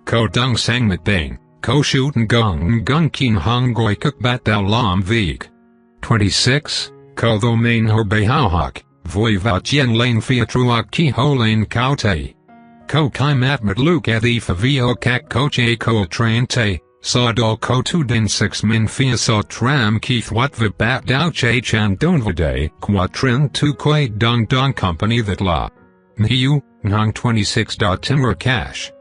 Ko dung sang mit bang, ko shooten gung keen hung goi kuk bat thou lam vik. 26, ko tho main ho behauhak, voi vatien lane fiatruak ki ho lane kaute. Ko kai mat mit luke ethi favio kak koche ko train te. Saw do ko tu din 6 min fia saw tram keith wat vi bat dao che chan don vade quatrin tu koi dong company that la. Niu, nang 26. Timur cash.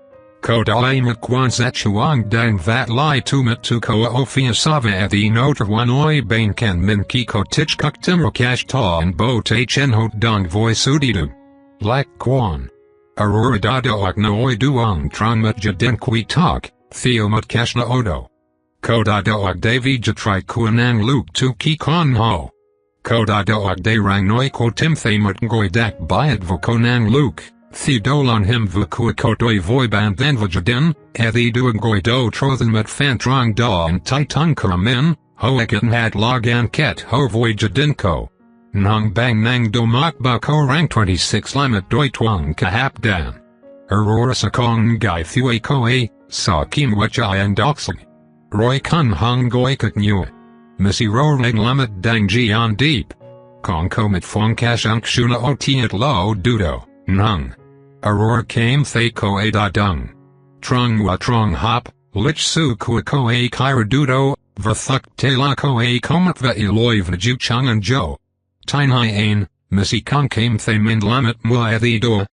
Ko da aimat quan zat chuang dang vat lai tu mit tu ko o fia sava ethi noter one oi bain ken min ki ko tich kuk timur cash ta and bo te chen hot dong voice udidu. Lak quan. Aurora da doak no oi duang trong mat jadin kui talk. Theo mut kashna odo. Koda doag devi jatri kuanang luke tu ki kon ho. Koda doag de rang noi ko timthe mut ngoi dak byat vokonang luke, theodolon him vukua kotoi voiband then vajadin, ethi duangoi do trothan mut fantrong da and titun kuramin, hoekan had logan ket ho voijadinko. Nang bang nang do makba ko rang 26 limet doi twang kahap dan. Aurora sakong gai thue koe. Sa kim wachai and doxing. Roy kun hung goi kuk nua. Missy rolang lamet dang jian deep. Kong komit fong kashunk shuna otiat lo dudo, nung. Aurora came thay koe da dung. Trong wa trong hop, lich su kua koe kyra dudo, vathuk te la koe komat va iloi vaju chung and jo. Tine hi ain, Missy kong came thay min lamet mua ethi do.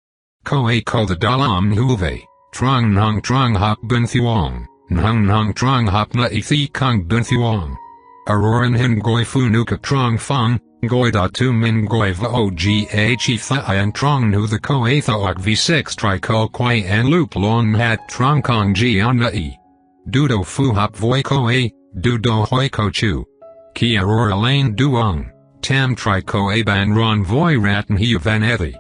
Koe ko the dalam huve. Trong nung hop bun thuong, nung trong hop na ithi kong bun thuong. Auroran hin goi fu nuka trong fong, goi da tu min goi va oghe tha and trong nu the koe thaok v6 tri ko kwai and luke long hat trong kong jian na e. Dudo fu hop voi koe, dudo hoi ko chu. Ki Aurora lane duong, tam tri koe ban ron voi ratten hi van ethi.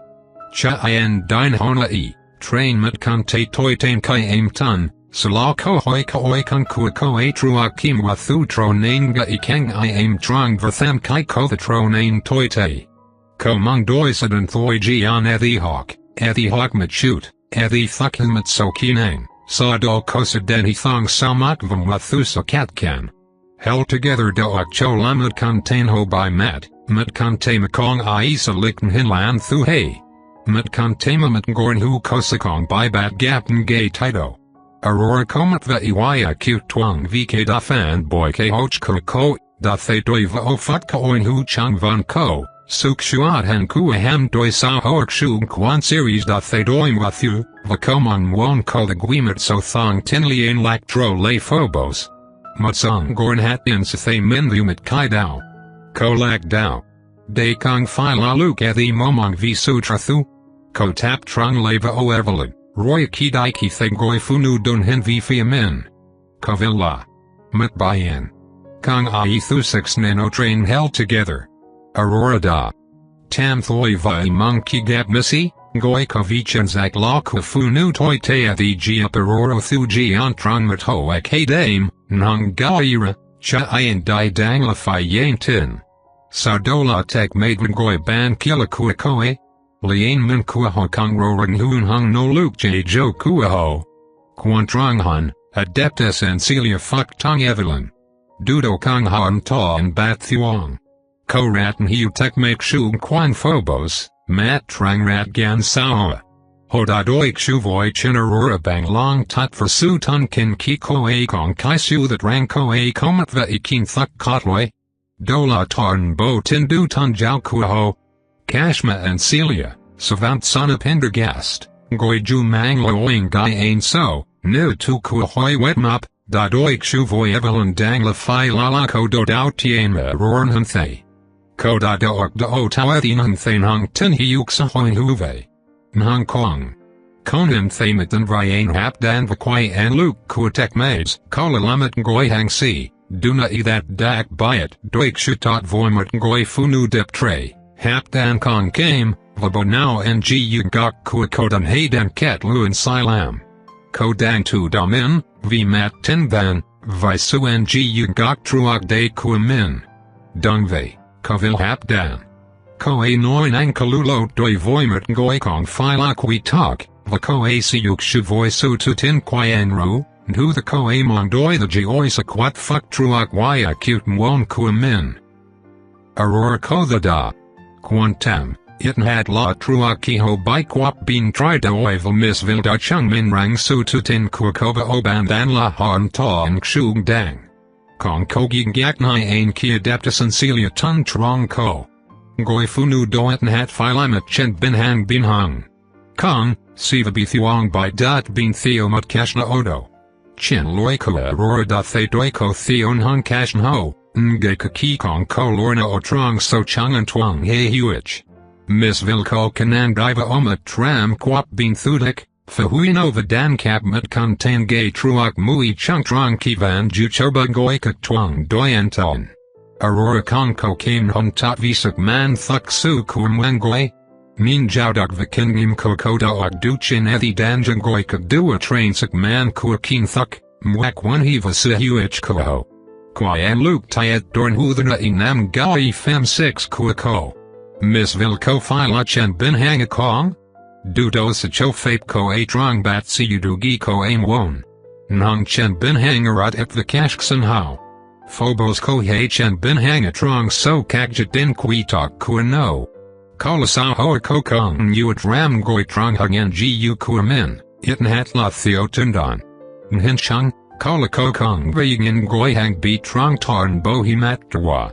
Cha and dine hon la e. Train mat kan te toi tain kai aim tun, sala ko hoi ka oi kan kua koe trua kim wa thu tro nain ga I keng I aim trong vatham kai ko the tro nain toi te. Ko mong doi sadan thoi jian ethi hawk mat shoot, ethi thukin mat so kinang, sa do ko sadan hi thong samak vam wa thu so kat kan. Held together doak cho lamad kan tain ho by mat kan te makong isa likn hinlan thu hey. Mat kan tema mat gorn hu kosakong by bat gap gay tido. Aurora komat va iwaya cute twang vk da fan boy ke hoch ko da the doi va o fat ka oin hu chang van ko, suk shuat han kua ham doi sa hook shung kwan series da the doi wa thu, va komong won ko the guimet so thong tinlien lak tro le phobos. Matsong gorn hat in sa the min lumit kai dao. Ko lak dao. De kong fi la luke ethi momong vi sutra thu. Ko tap trong leva o Evelyn, Roy ki dai ki thegoi funu dun hen vi fi min. Ko villa. Mat bayan. Kong ai thu 6 nano train held together. Aurora da. Tam thoi vai mong ki gap missy, goi ko vichan zak la ku funu toi te ethi gi up Aurora thu gi an trong mat ho ek hey dame, nong gaira, cha ayan dai dang la fi yen tin. Sardola tek maidwen goi ban kila kua koe. Lien min kua ho kong rorang hun hung no luke j jo kua ho. Quan trong hun, adeptus and Celia fuck tong Evelyn. Dudo kong han ta and bat thuong. Ko rat and hiu tek make shung quan phobos, mat trang rat gan sao. Hoda doik shu voi chin Aurora bang long tut for su tun kin ki koe kong kai su that rang koe komat va ikin thuk kotloi. Dola tarn bo tin du tun jau kua ho. Kashma and Celia, savant son of Pendergast, goi ju mang loing gai ain so, nu tu kua hoi wet mop, da doik shu voi Evelyn dang la fi la la ko do dao tien me rorn hun thay. Ko da doak da o tau ethi nung thay nung tin hiuk sa hoin huve. Nung kong. Konan thamet and Ryan hap dan vakwai and Luke kuatek maids, kola lamet ngoi hang si, duna I that dak byet, doik shutat voimet ngoi funu dep tray, hap dan kong came, vabo now ngu gok kuakodan hay dan ket luan silam. Ko dang tu damin, v mat tin van, visu ngu gok truak de kuamin. Dungve, kovil hap dan. Ko a noin ankalulo doi voimet ngoi kong filak we talk. The ko a siuk shuvoi su tu tin kwayan ru, nhu the ko a mong doi the jioi sa kwat fuck truak y acute mwon kuamin. Aurora ko the da. Quantam, it had la truak kiho by kwap bin tried to oivel misvil da chung min rang su tu tin kuakova oban dan la han ta and kshug dang. Kong kogi ngak nai ain ki adaptasan celia tun trong ko. Ngoi funu doet hat philamet chen bin hang bin hung. Kong, siva bi thuang by dot bin theo mut kashna odo. Chin loiko aurora da the doiko theon hung kashan ho, nge kaki kong ko lorna o trong so chung and twang he huich. Miss Vilko kanan diva oma tram kwap bin thudik, fahuino vadan kapmet contain gay truak mui chung trong kivan juchoba goika twang doyanton. Aurora kong ko came hon tot visak man thuk su kumwangwe. Min jauduk vikingim kokoda og duchin ethi danjangoi kagdua train sak man kua keen thuk, mwak one hiva sihuich koho. Kwayan luke tiet dorn huthana inam gai fem 6 kua ko. Miss Vilko filachan bin hanga kong? Dudo sa cho fape ko a trong bat siudugi ko aim won. Nong chen bin hangarat ep the kashksan how. Phobos ko he chen bin hanga trong so kakjat din kwitok kua no. Kala sao hoa ko kong uat ram goi trong hung ngu kuamin, itin hat la theo tundon. Nhin chung, kala ko kong vaying goi hang bi trong tarn bohimat tawa.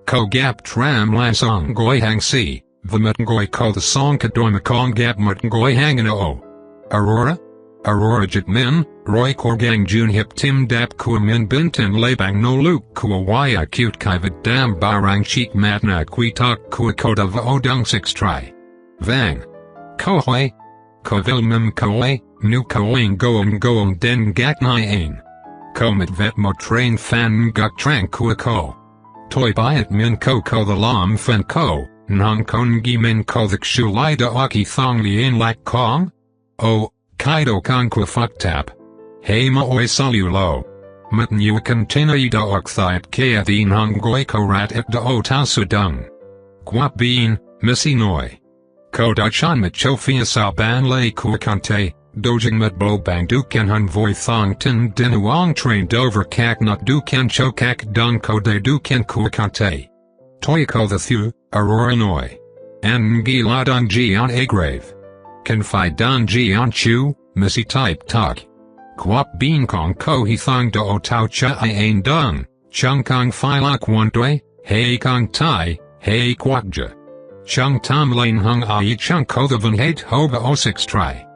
Ko gap tram la song goi hang si, vamut goi ko the song kadoima kong gap mut goi hang o. Aurora? Aurora jitmin, Roy Korgang Jun hip tim dap kuamin bintin labang no luke kua waya cute kivat dam barang cheek matna kui tak kua koda va odung 6 try. Vang. Ko hoi. Ko vilmim koe, nu koing goong den gak nai ain. Ko mit vet mo train fan guk trang kua ko. Toi byet min ko the lam fan ko, nong kongi min ko the kshu lida aki thong lien lak kong? Oh. Kaido konkwa fuck tap. Hey ma oi salulo. Muten yu container ida okthiat kaya the hung goiko rat et da o tau sudung. Kwap bean, missy noi. Ko da chan mit chofia sa ban lay kua kante, dojing mit bo bang duken hun voi thong tin dinuang train dover kak not duken chokak dung ko de duken kua kante. Toyko the thu, aurora noi. En ngi la dung ji on a grave. Confide don ji on chu, missy type talk. Kwap bean kong ko he thong do o tau cha I ain dung, chung kong filak wantwe, hey kong tai, hey kwakja. Chung tam lane hung ai chung ko the van hate hoba o 6 try.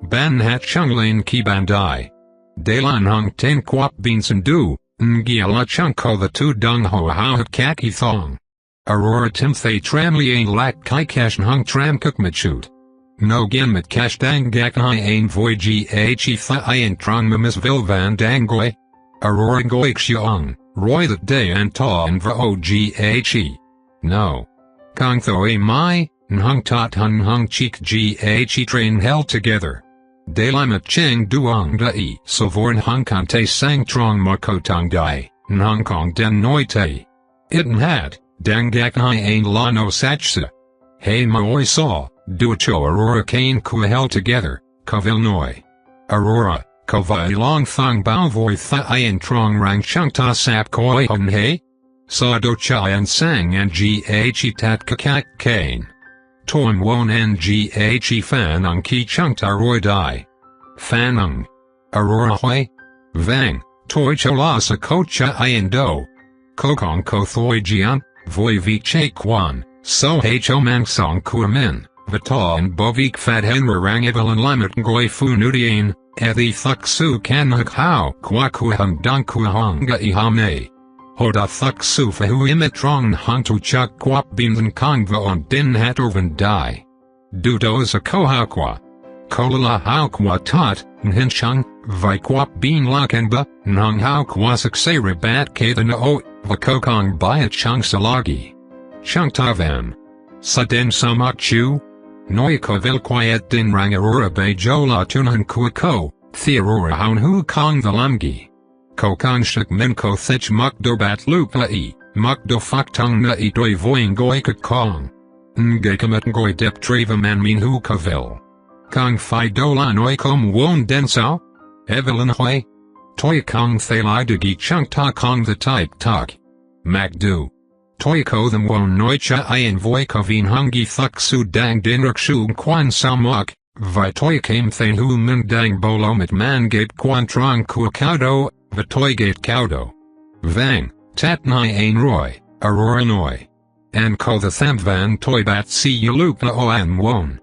Ban hat chung lane ki bandai. Delan hung ten kwap bean sandu, ngia la chung ko the tu dung ho how hat kaki thong. Aurora tim thay tram li ain lak kai kashan hung tram cook machut. No gen mit cash dang gak hi ain voi ghe tha ain trong mimis vilvan dangoi. Aurora goi xiong, roy that day and ta and vo ghe. No. Kong tho a mai, nhung tot hung cheek ghe train held together. De lima cheng duong da e so vorn hung kante sang trong makotang dai, nhung kong den noi te. Iten hat, dang gak hi ain la no sachsa. Hey ma oi saw. Duocho Aurora kane kua held together, kovil noi. Aurora, kova long thong bao voi tha ian trong rang chung ta sap koi hun he? Sa do chai and sang nghe tat kakak kane. Toim won nghe fan ang ki chung ta roi dai. Fanung. Aurora hoi? Vang, toi chola sa ko cha ian do. Kokong ko thoi jian, voi vi che kwan, so he cho mang song kua min. Vata and bovik fat henra rang Ivil and limet ngoi fu nudian, ethi thuk su kan huk hao kwa ku hung dunk ku honga I hame. Hoda thuk sufa hu imitrong hung to chuk kwap bin kong on din hatorvan die. Dudos a kohakwa. Kolala haukwa tot, nhinchung, vikwap bin lakenba, nung haukwa sakse ribat kathana o, vakokong bia chung salagi. Chung tavan. Sadin samak chu. Noikovel quiet din rangarura bay jola tunan kuako, theorora haun hu kong the lamgi. Kokong shuk minko thich mukdobat lupa e, mukdo faktung na e doi voing goi kakong. Ngakamat goi dep treva man min hu kavel. Kong fi dola noikom won densao? Evelyn hoi? Toi kong thalai digi chunk ta kong the type tuk. Macdu. Toi ko them won noicha ian voi kovin hungi thuk su dang dinruk shu kwan samok, vi toi came than hu min dang bolomit man gate kwan trong kuakaudo, vi toi gate kaudo. Vang, tat nai ain roy, aurora noi. An ko the thamvan toi bat si yulupna o an won.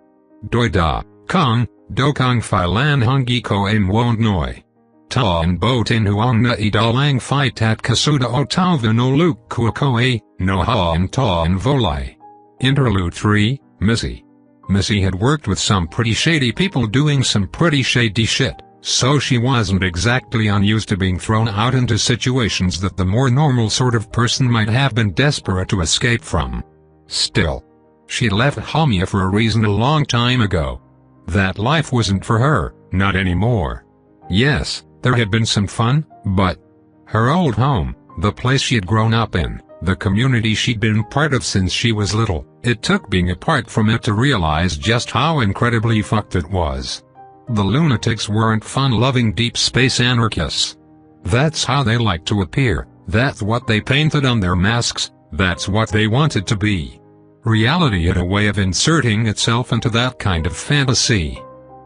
Doi da, kong, do kong fi lan hungi ko an won noi. Ta and boat in huang na idalang fi tat kasuda o talva no luk kuakoe, no ha and ta and volai. Interlude 3, Missy. Missy had worked with some pretty shady people doing some pretty shady shit, so she wasn't exactly unused to being thrown out into situations that the more normal sort of person might have been desperate to escape from. Still, she left Hamia for a reason a long time ago. That life wasn't for her, not anymore. Yes, there had been some fun, but her old home, the place she had grown up in, the community she'd been part of since she was little, it took being apart from it to realize just how incredibly fucked it was. The lunatics weren't fun-loving deep space anarchists. That's how they liked to appear, that's what they painted on their masks, that's what they wanted to be. Reality had a way of inserting itself into that kind of fantasy.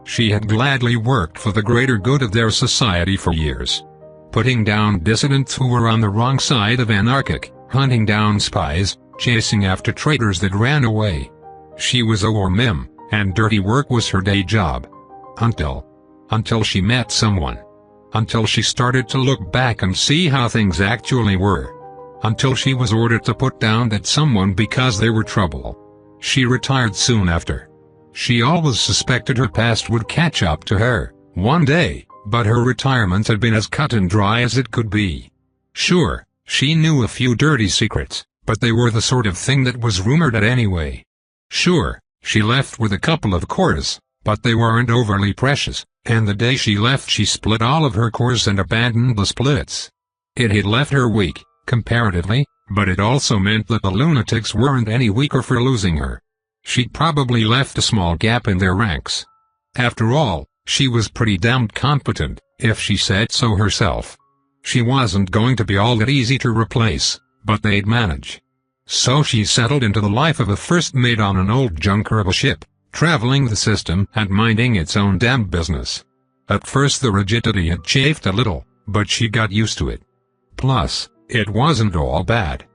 She had gladly worked for the greater good of their society for years. Putting down dissidents who were on the wrong side of anarchic, hunting down spies, chasing after traitors that ran away. She was a war mim, and dirty work was her day job. Until she met someone. Until she started to look back and see how things actually were. Until she was ordered to put down that someone because they were trouble. She retired soon after. She always suspected her past would catch up to her, one day, but her retirement had been as cut and dry as it could be. Sure, she knew a few dirty secrets, but they were the sort of thing that was rumored at anyway. Sure, she left with a couple of cores, but they weren't overly precious, and the day she left she split all of her cores and abandoned the splits. It had left her weak, comparatively, but it also meant that the lunatics weren't any weaker for losing her. She'd probably left a small gap in their ranks. After all, she was pretty damned competent, if she said so herself. She wasn't going to be all that easy to replace, but they'd manage. So she settled into the life of a first mate on an old junker of a ship, traveling the system and minding its own damn business. At first the rigidity had chafed a little, but she got used to it. Plus, it wasn't all bad.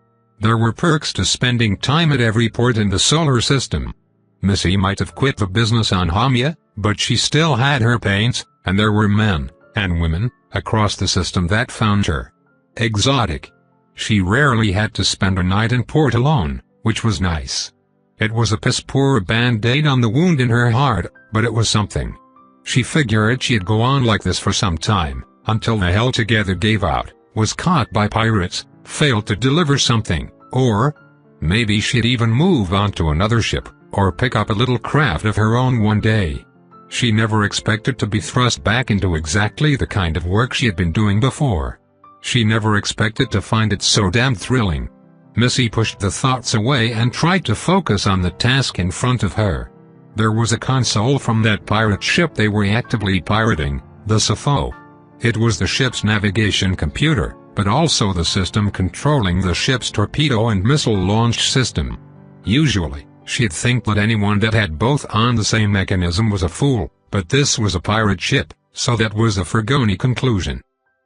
There were perks to spending time at every port in the solar system. Missy might have quit the business on Hamia, but she still had her pains, and there were men, and women, across the system that found her exotic. She rarely had to spend a night in port alone, which was nice. It was a piss-poor band-aid on the wound in her heart, but it was something. She figured she'd go on like this for some time, until the hell together gave out, was caught by pirates, failed to deliver something, or maybe she'd even move on to another ship, or pick up a little craft of her own one day. She never expected to be thrust back into exactly the kind of work she had been doing before. She never expected to find it so damn thrilling. Missy pushed the thoughts away and tried to focus on the task in front of her. There was a console from that pirate ship they were actively pirating, the Safo. It was the ship's navigation computer, but also the system controlling the ship's torpedo and missile launch system. Usually, she'd think that anyone that had both on the same mechanism was a fool, but this was a pirate ship, so that was a foregone conclusion.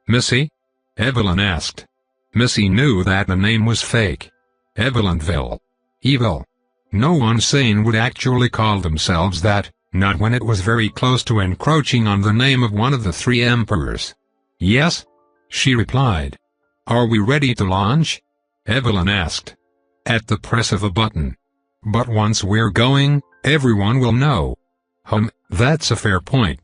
Missy? Evelyn asked. Missy knew that the name was fake. Evelynville. Evil. No one sane would actually call themselves that, not when it was very close to encroaching on the name of one of the three emperors. Yes? She replied. Are we ready to launch? Evelyn asked. At the press of a button. But once we're going, everyone will know. That's a fair point.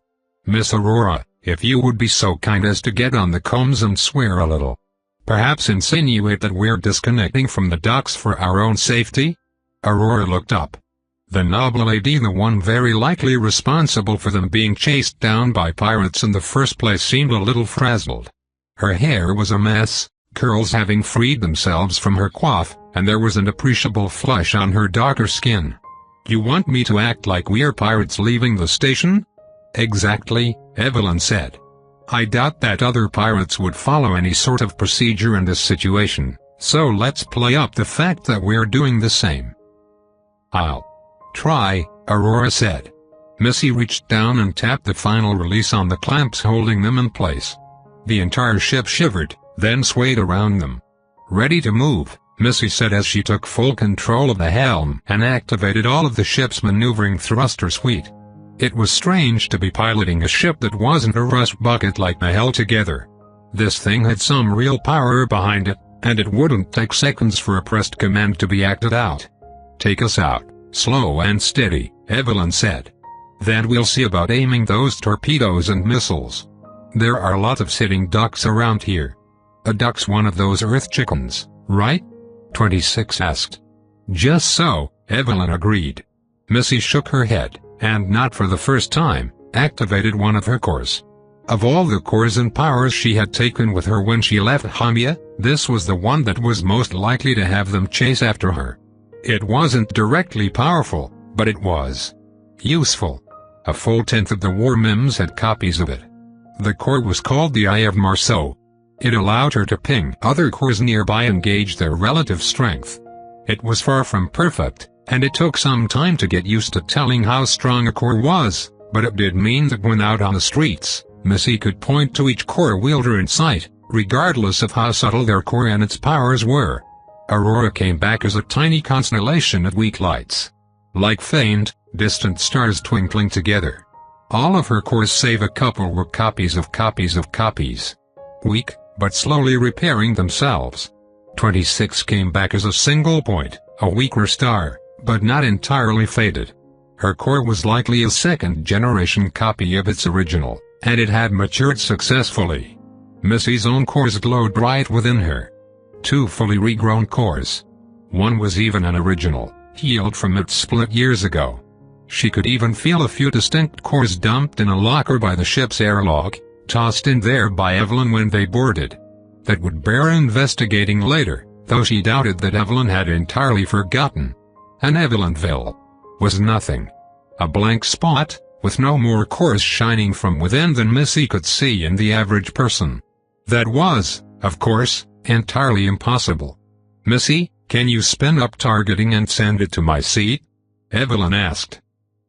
Miss Aurora, if you would be so kind as to get on the combs and swear a little. Perhaps insinuate that we're disconnecting from the docks for our own safety? Aurora looked up. The noble lady, the one very likely responsible for them being chased down by pirates in the first place, seemed a little frazzled. Her hair was a mess, curls having freed themselves from her coif, and there was an appreciable flush on her darker skin. You want me to act like we're pirates leaving the station? Exactly, Evelyn said. I doubt that other pirates would follow any sort of procedure in this situation, so let's play up the fact that we're doing the same. I'll try, Aurora said. Missy reached down and tapped the final release on the clamps holding them in place. The entire ship shivered, then swayed around them. Ready to move, Missy said as she took full control of the helm and activated all of the ship's maneuvering thruster suite. It was strange to be piloting a ship that wasn't a rust bucket like the hell together. This thing had some real power behind it, and it wouldn't take seconds for a pressed command to be acted out. Take us out, slow and steady, Evelyn said. Then we'll see about aiming those torpedoes and missiles. There are a lot of sitting ducks around here. A duck's one of those earth chickens, right? 26 asked. Just so, Evelyn agreed. Missy shook her head, and not for the first time, activated one of her cores. Of all the cores and powers she had taken with her when she left Hamia, this was the one that was most likely to have them chase after her. It wasn't directly powerful, but it was useful. A full 10th of the war mims had copies of it. The core was called the Eye of Marceau. It allowed her to ping other cores nearby and gauge their relative strength. It was far from perfect, and it took some time to get used to telling how strong a core was, but it did mean that when out on the streets, Missy could point to each core wielder in sight, regardless of how subtle their core and its powers were. Aurora came back as a tiny constellation of weak lights. Like faint, distant stars twinkling together. All of her cores save a couple were copies of copies of copies. Weak, but slowly repairing themselves. 26 came back as a single point, a weaker star, but not entirely faded. Her core was likely a second-generation copy of its original, and it had matured successfully. Missy's own cores glowed bright within her. 2 fully regrown cores. One was even an original, healed from its split years ago. She could even feel a few distinct cores dumped in a locker by the ship's airlock, tossed in there by Evelyn when they boarded. That would bear investigating later, though she doubted that Evelyn had entirely forgotten. And Evelynville was nothing. A blank spot, with no more cores shining from within than Missy could see in the average person. That was, of course, entirely impossible. Missy, can you spin up targeting and send it to my seat? Evelyn asked.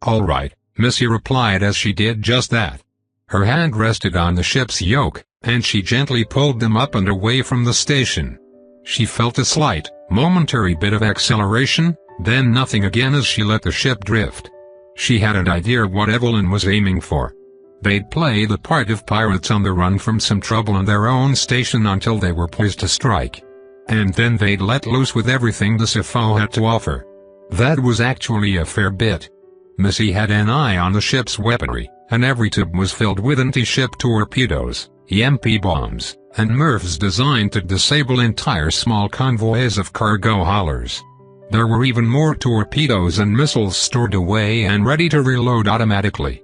All right, Missy replied as she did just that. Her hand rested on the ship's yoke, and she gently pulled them up and away from the station. She felt a slight, momentary bit of acceleration, then nothing again as she let the ship drift. She had an idea what Evelyn was aiming for. They'd play the part of pirates on the run from some trouble in their own station until they were poised to strike. And then they'd let loose with everything the CFO had to offer. That was actually a fair bit. Missy had an eye on the ship's weaponry, and every tube was filled with anti-ship torpedoes, EMP bombs, and MRFs designed to disable entire small convoys of cargo haulers. There were even more torpedoes and missiles stored away and ready to reload automatically.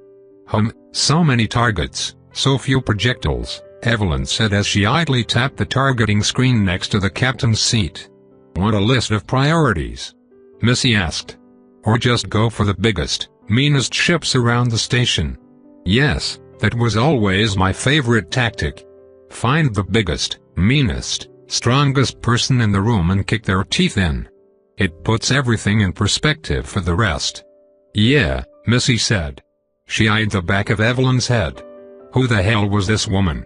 So many targets, so few projectiles, Evelyn said as she idly tapped the targeting screen next to the captain's seat. Want a list of priorities? Missy asked. Or just go for the biggest, meanest ships around the station? Yes, that was always my favorite tactic. Find the biggest, meanest, strongest person in the room and kick their teeth in. It puts everything in perspective for the rest. Yeah, Missy said. She eyed the back of Evelyn's head. Who the hell was this woman?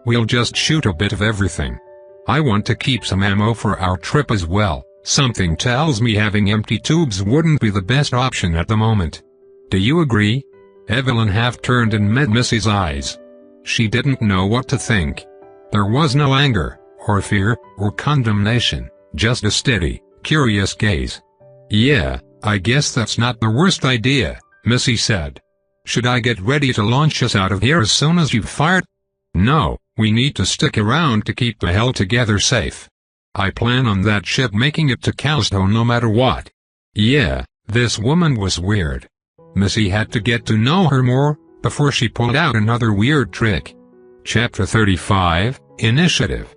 We'll just shoot a bit of everything. I want to keep some ammo for our trip as well. Something tells me having empty tubes wouldn't be the best option at the moment. Do you agree? Evelyn half turned and met Missy's eyes. She didn't know what to think. There was no anger, or fear, or condemnation, just a steady, curious gaze. "Yeah, I guess that's not the worst idea," Missy said. "Should I get ready to launch us out of here as soon as you've fired?" "No, we need to stick around to keep the hell together safe. I plan on that ship making it to Callisto no matter what." Yeah, this woman was weird. Missy had to get to know her more, before she pulled out another weird trick. Chapter 35, Initiative.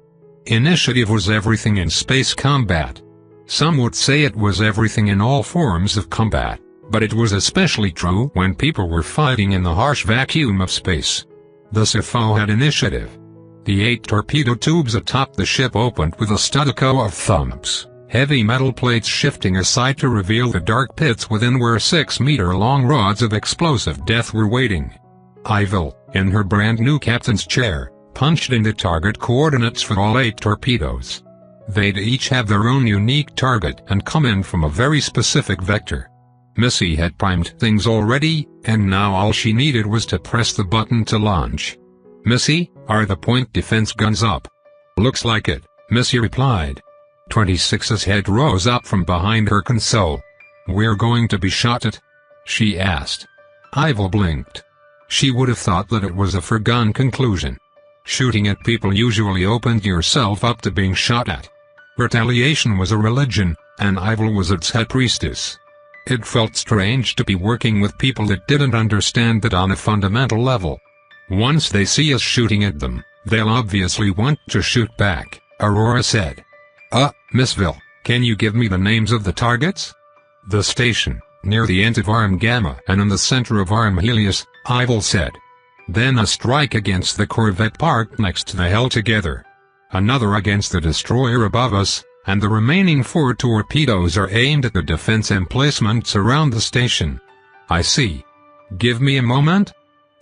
Initiative was everything in space combat. Some would say it was everything in all forms of combat, but it was especially true when people were fighting in the harsh vacuum of space. The CFO had initiative. The 8 torpedo tubes atop the ship opened with a staccato of thumps, heavy metal plates shifting aside to reveal the dark pits within where 6-meter-long rods of explosive death were waiting. Ivil, in her brand-new captain's chair, punched in the target coordinates for all 8 torpedoes. They'd each have their own unique target and come in from a very specific vector. Missy had primed things already, and now all she needed was to press the button to launch. "Missy, are the point defense guns up?" "Looks like it," Missy replied. 26's head rose up from behind her console. "We're going to be shot at?" she asked. Ivil blinked. She would have thought that it was a foregone conclusion. Shooting at people usually opened yourself up to being shot at. Retaliation was a religion, and Ivil was its head priestess. It felt strange to be working with people that didn't understand that on a fundamental level. Once they see us shooting at them, they'll obviously want to shoot back, Aurora said. Missville, can you give me the names of the targets?" "The station, near the end of Arm Gamma and in the center of Arm Helios," Ivil said. "Then a strike against the corvette parked next to the Hell Together. Another against the destroyer above us, and the remaining 4 torpedoes are aimed at the defense emplacements around the station." "I see. Give me a moment?"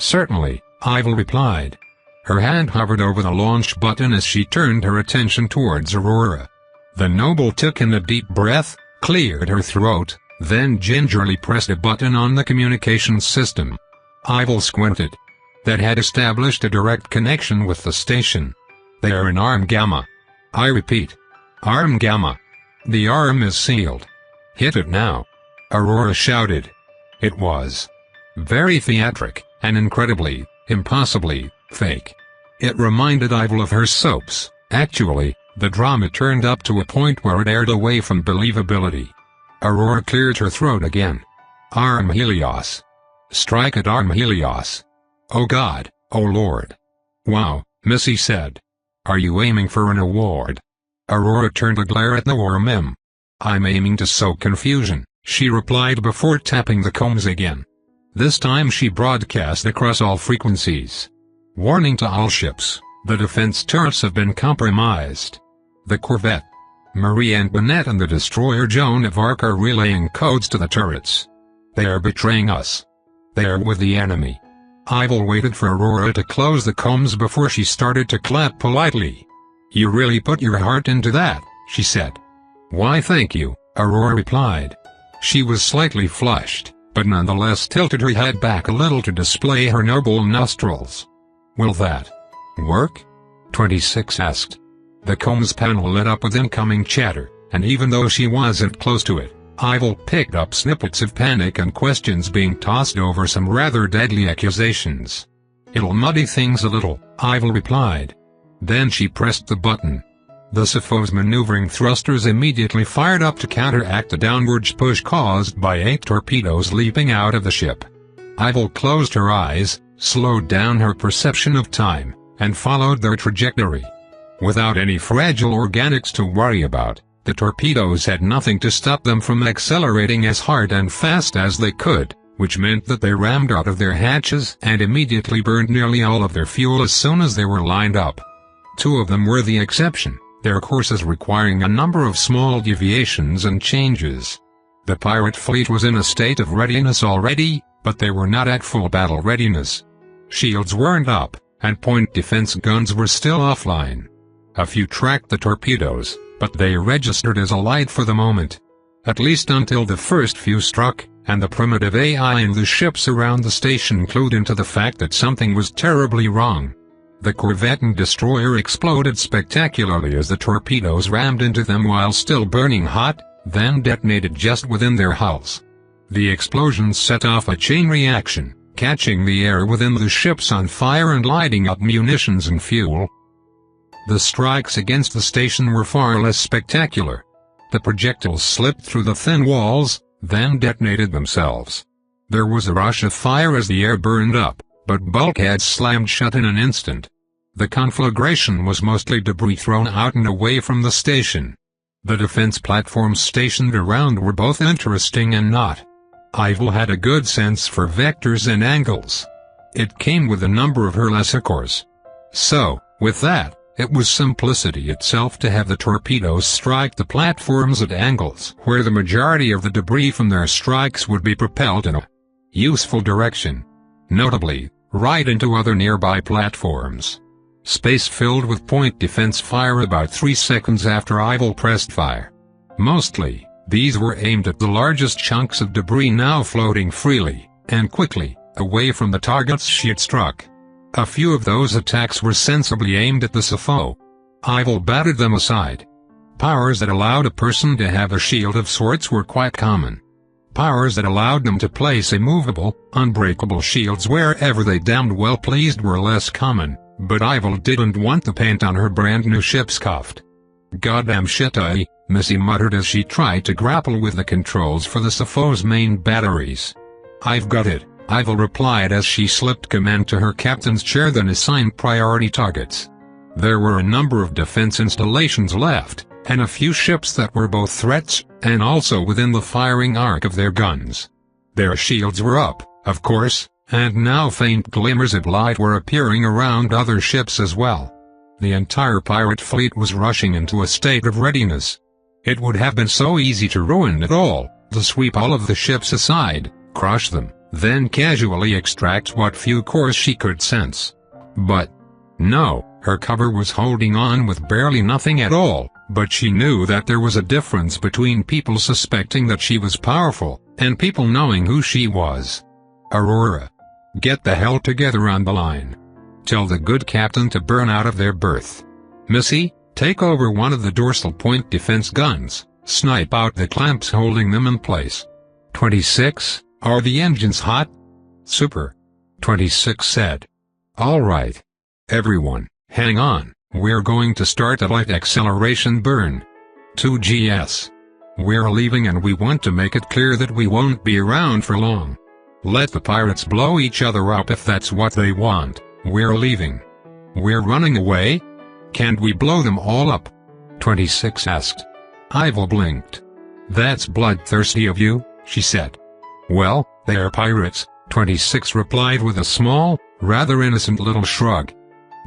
"Certainly," Ivil replied. Her hand hovered over the launch button as she turned her attention towards Aurora. The noble took in a deep breath, cleared her throat, then gingerly pressed a button on the communications system. Ivil squinted. That had established a direct connection with the station. "They are in Arm Gamma. I repeat. Arm Gamma. The arm is sealed. Hit it now," Aurora shouted. It was very theatric, and incredibly, impossibly, fake. It reminded Ivil of her soaps. Actually, the drama turned up to a point where it aired away from believability. Aurora cleared her throat again. "Arm Helios. Strike at Arm Helios. Oh God, oh Lord." "Wow," Missy said. "Are you aiming for an award?" Aurora turned to glare at the war mem. "I'm aiming to sow confusion," she replied before tapping the combs again. This time she broadcast across all frequencies. "Warning to all ships, the defense turrets have been compromised. The corvette Marie Antoinette and the destroyer Joan of Arc are relaying codes to the turrets. They are betraying us. They are with the enemy." Ivil waited for Aurora to close the combs before she started to clap politely. "You really put your heart into that," she said. "Why thank you," Aurora replied. She was slightly flushed, but nonetheless tilted her head back a little to display her noble nostrils. "Will that work?" 26 asked. The comms panel lit up with incoming chatter, and even though she wasn't close to it, Ivil picked up snippets of panic and questions being tossed over some rather deadly accusations. "It'll muddy things a little," Ivil replied. Then she pressed the button. The CFO's maneuvering thrusters immediately fired up to counteract the downward push caused by 8 torpedoes leaping out of the ship. Ivil closed her eyes, slowed down her perception of time, and followed their trajectory. Without any fragile organics to worry about, the torpedoes had nothing to stop them from accelerating as hard and fast as they could, which meant that they rammed out of their hatches and immediately burned nearly all of their fuel as soon as they were lined up. 2 of them were the exception, their courses requiring a number of small deviations and changes. The pirate fleet was in a state of readiness already, but they were not at full battle readiness. Shields weren't up, and point defense guns were still offline. A few tracked the torpedoes, but they registered as allied for the moment. At least until the first few struck, and the primitive AI in the ships around the station clued into the fact that something was terribly wrong. The corvette and destroyer exploded spectacularly as the torpedoes rammed into them while still burning hot, then detonated just within their hulls. The explosions set off a chain reaction, catching the air within the ships on fire and lighting up munitions and fuel. The strikes against the station were far less spectacular. The projectiles slipped through the thin walls, then detonated themselves. There was a rush of fire as the air burned up, but bulkheads slammed shut in an instant. The conflagration was mostly debris thrown out and away from the station. The defense platforms stationed around were both interesting and not. Ivil had a good sense for vectors and angles. It came with a number of her lessicors. So, with that, it was simplicity itself to have the torpedoes strike the platforms at angles where the majority of the debris from their strikes would be propelled in a useful direction. Notably, right into other nearby platforms. Space filled with point defense fire about 3 seconds after Ivil pressed fire. Mostly, these were aimed at the largest chunks of debris now floating freely, and quickly, away from the targets she had struck. A few of those attacks were sensibly aimed at the SFO. Ivil batted them aside. Powers that allowed a person to have a shield of sorts were quite common. Powers that allowed them to place immovable, unbreakable shields wherever they damned well pleased were less common, but Ivil didn't want the paint on her brand new ship scuffed. "Goddamn shit, Missy muttered as she tried to grapple with the controls for the SFO's main batteries. "I've got it," Ivil replied as she slipped command to her captain's chair then assigned priority targets. There were a number of defense installations left, and a few ships that were both threats, and also within the firing arc of their guns. Their shields were up, of course, and now faint glimmers of light were appearing around other ships as well. The entire pirate fleet was rushing into a state of readiness. It would have been so easy to ruin it all, to sweep all of the ships aside, crush them, then casually extract what few cores she could sense. But no, her cover was holding on with barely nothing at all, but she knew that there was a difference between people suspecting that she was powerful, and people knowing who she was. "Aurora. Get the hell together on the line. Tell the good captain to burn out of their berth. Missy, take over one of the dorsal point defense guns, snipe out the clamps holding them in place. 26, are the engines hot?" "Super," 26 said. "All right. Everyone, hang on, we're going to start a light acceleration burn. 2GS. We're leaving and we want to make it clear that we won't be around for long. Let the pirates blow each other up if that's what they want. We're leaving." "We're running away? Can't we blow them all up?" 26 asked. Ivil blinked. "That's bloodthirsty of you," she said. "Well, they're pirates," 26 replied with a small, rather innocent little shrug.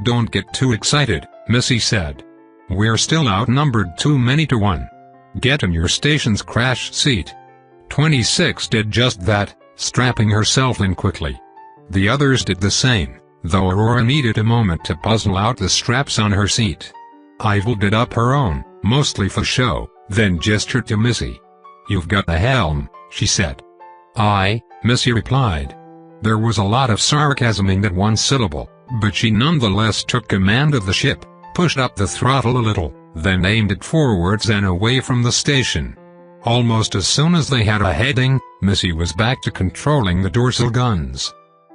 "Don't get too excited," Missy said. "We're still outnumbered too many to 1. Get in your station's crash seat." 26 did just that, strapping herself in quickly. The others did the same, though Aurora needed a moment to puzzle out the straps on her seat. Ivil did up her own, mostly for show, then gestured to Missy. "You've got the helm," she said. "Aye," Missy replied. There was a lot of sarcasm in that one syllable, but she nonetheless took command of the ship, pushed up the throttle a little, then aimed it forwards and away from the station. Almost as soon as they had a heading, Missy was back to controlling the dorsal guns.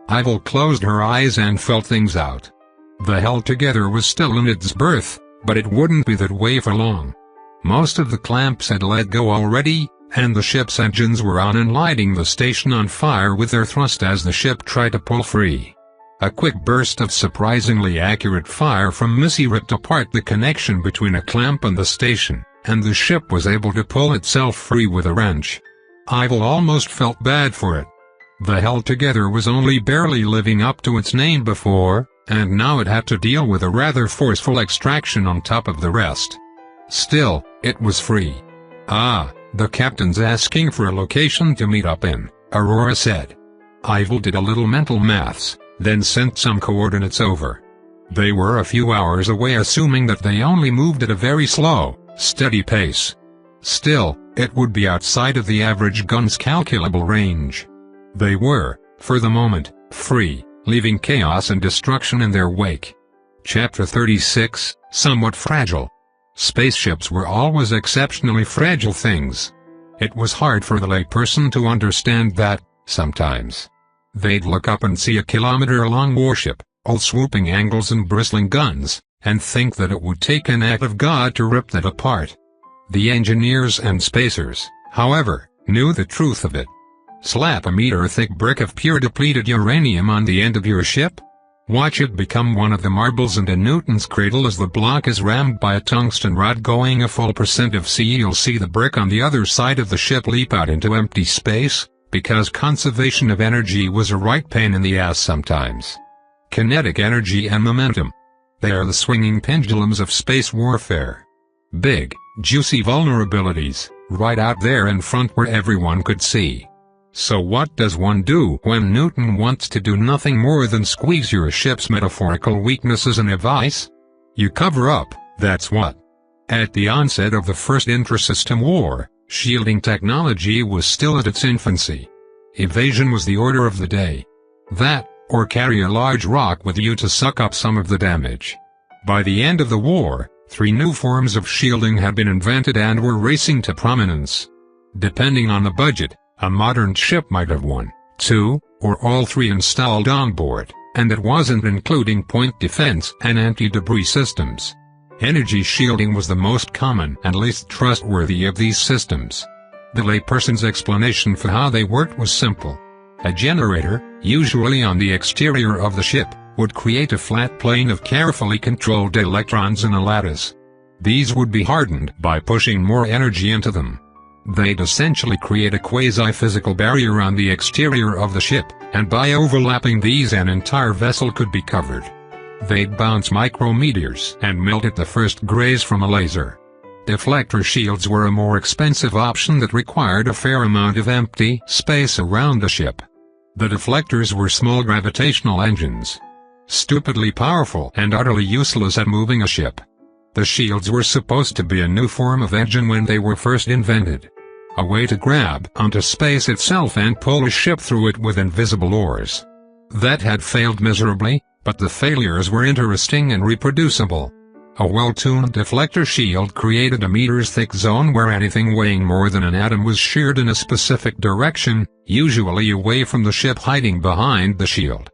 Ivil closed her eyes and felt things out. The Held Together was still in its berth, but it wouldn't be that way for long. Most of the clamps had let go already, and the ship's engines were on and lighting the station on fire with their thrust as the ship tried to pull free. A quick burst of surprisingly accurate fire from Missy ripped apart the connection between a clamp and the station, and the ship was able to pull itself free with a wrench. Ivil almost felt bad for it. The Held Together was only barely living up to its name before, and now it had to deal with a rather forceful extraction on top of the rest. Still, it was free. "Ah, the captain's asking for a location to meet up in," Aurora said. Ivil did a little mental maths, then sent some coordinates over. They were a few hours away, assuming that they only moved at a very slow, steady pace. Still, it would be outside of the average gun's calculable range. They were, for the moment, free, leaving chaos and destruction in their wake. Chapter 36, Somewhat Fragile. Spaceships were always exceptionally fragile things. It was hard for the layperson to understand that, sometimes. They'd look up and see a kilometer-long warship, all swooping angles and bristling guns, and think that it would take an act of God to rip that apart. The engineers and spacers, however, knew the truth of it. Slap a meter-thick brick of pure depleted uranium on the end of your ship? Watch it become one of the marbles in a Newton's cradle as the block is rammed by a tungsten rod going a full % of C. You'll see the brick on the other side of the ship leap out into empty space, because conservation of energy was a right pain in the ass sometimes. Kinetic energy and momentum. They are the swinging pendulums of space warfare. Big, juicy vulnerabilities, right out there in front where everyone could see. So what does one do when Newton wants to do nothing more than squeeze your ship's metaphorical weaknesses in a vice? You cover up, that's what. At the onset of the first intrasystem war, shielding technology was still at its infancy. Evasion was the order of the day. That, or carry a large rock with you to suck up some of the damage. By the end of the war, 3 new forms of shielding had been invented and were racing to prominence. Depending on the budget, a modern ship might have 1, 2, or all 3 installed on board, and it wasn't including point defense and anti-debris systems. Energy shielding was the most common and least trustworthy of these systems. The layperson's explanation for how they worked was simple. A generator, usually on the exterior of the ship, would create a flat plane of carefully controlled electrons in a lattice. These would be hardened by pushing more energy into them. They'd essentially create a quasi-physical barrier on the exterior of the ship, and by overlapping these an entire vessel could be covered. They'd bounce micrometeors and melt at the first graze from a laser. Deflector shields were a more expensive option that required a fair amount of empty space around the ship. The deflectors were small gravitational engines. Stupidly powerful and utterly useless at moving a ship. The shields were supposed to be a new form of engine when they were first invented. A way to grab onto space itself and pull a ship through it with invisible oars. That had failed miserably, but the failures were interesting and reproducible. A well-tuned deflector shield created a meter-thick zone where anything weighing more than an atom was sheared in a specific direction, usually away from the ship hiding behind the shield.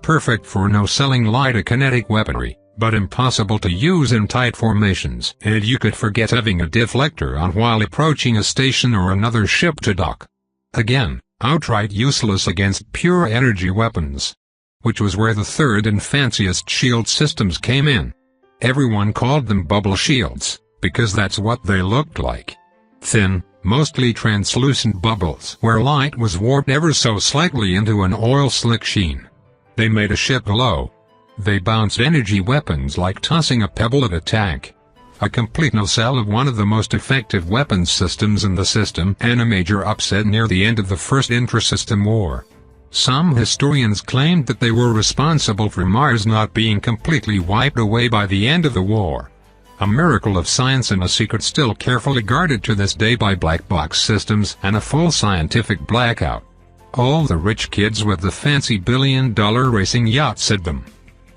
Perfect for no-selling light-kinetic weaponry, but impossible to use in tight formations, and you could forget having a deflector on while approaching a station or another ship to dock. Again, outright useless against pure energy weapons. Which was where the third and fanciest shield systems came in. Everyone called them bubble shields, because that's what they looked like. Thin, mostly translucent bubbles where light was warped ever so slightly into an oil-slick sheen. They made a ship glow. They bounced energy weapons like tossing a pebble at a tank. A complete no-sell of one of the most effective weapons systems in the system and a major upset near the end of the first intrasystem war. Some historians claimed that they were responsible for Mars not being completely wiped away by the end of the war. A miracle of science and a secret still carefully guarded to this day by black box systems and a full scientific blackout. All the rich kids with the fancy billion-dollar racing yachts said them.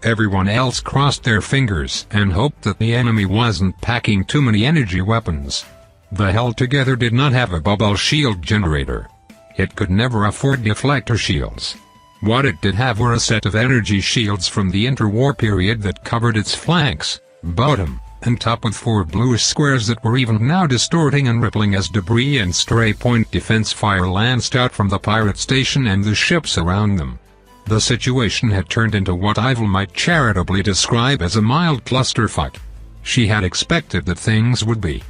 Everyone else crossed their fingers and hoped that the enemy wasn't packing too many energy weapons. The hell together did not have a bubble shield generator. It could never afford deflector shields. What it did have were a set of energy shields from the interwar period that covered its flanks, bottom, and top with 4 bluish squares that were even now distorting and rippling as debris and stray point defense fire lanced out from the pirate station and the ships around them. The situation had turned into what Ivil might charitably describe as a mild clusterfuck. She had expected that things would be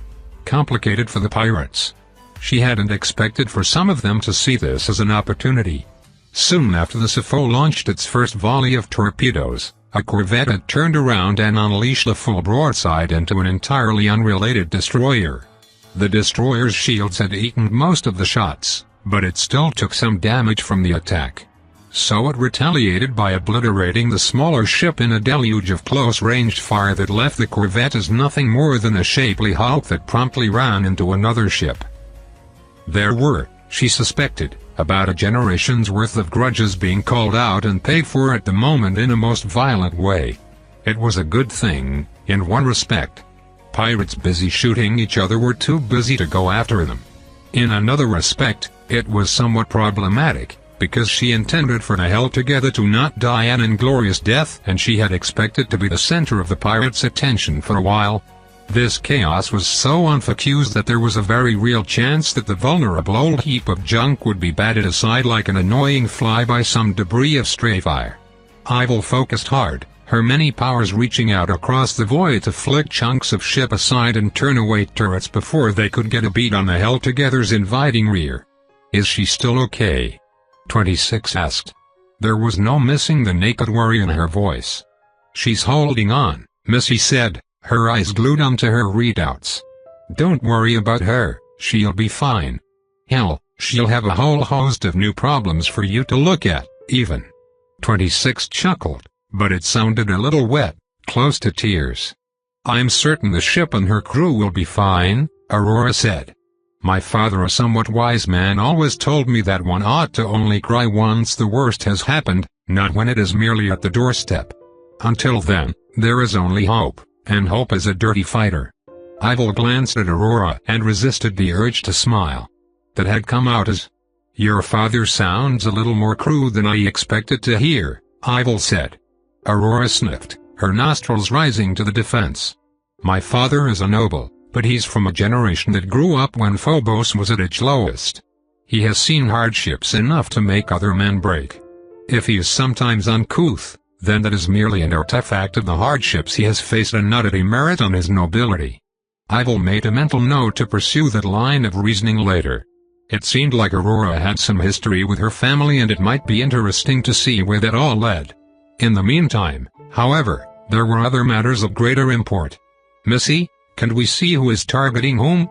complicated for the pirates. She hadn't expected for some of them to see this as an opportunity. Soon after the Sifo launched its first volley of torpedoes, a corvette had turned around and unleashed a full broadside into an entirely unrelated destroyer. The destroyer's shields had eaten most of the shots, but it still took some damage from the attack. So it retaliated by obliterating the smaller ship in a deluge of close-range fire that left the corvette as nothing more than a shapely hulk that promptly ran into another ship. There were, she suspected, about a generation's worth of grudges being called out and paid for at the moment in a most violent way. It was a good thing, in one respect. Pirates busy shooting each other were too busy to go after them. In another respect, it was somewhat problematic, because she intended for the Held Together to not die an inglorious death, and she had expected to be the center of the pirates' attention for a while. This chaos was so unfocused that there was a very real chance that the vulnerable old heap of junk would be batted aside like an annoying fly by some debris of stray fire. Ivil focused hard, her many powers reaching out across the void to flick chunks of ship aside and turn away turrets before they could get a beat on the Held Together's inviting rear. "Is she still okay?" 26 asked. There was no missing the naked worry in her voice. "She's holding on," Missy said, her eyes glued onto her readouts. "Don't worry about her, she'll be fine. Hell, she'll have a whole host of new problems for you to look at, even." 26 chuckled, but it sounded a little wet, close to tears. "I'm certain the ship and her crew will be fine," Aurora said. "My father, a somewhat wise man, always told me that one ought to only cry once the worst has happened, not when it is merely at the doorstep. Until then, there is only hope, and hope is a dirty fighter." Ivil glanced at Aurora and resisted the urge to smile. That had come out as, "Your father sounds a little more crude than I expected to hear," Ivil said. Aurora sniffed, her nostrils rising to the defense. "My father is a noble, but he's from a generation that grew up when Phobos was at its lowest. He has seen hardships enough to make other men break. If he is sometimes uncouth, then that is merely an artifact of the hardships he has faced and not a demerit on his nobility." Ivil made a mental note to pursue that line of reasoning later. It seemed like Aurora had some history with her family and it might be interesting to see where that all led. In the meantime, however, there were other matters of greater import. "Missy, can we see who is targeting whom?"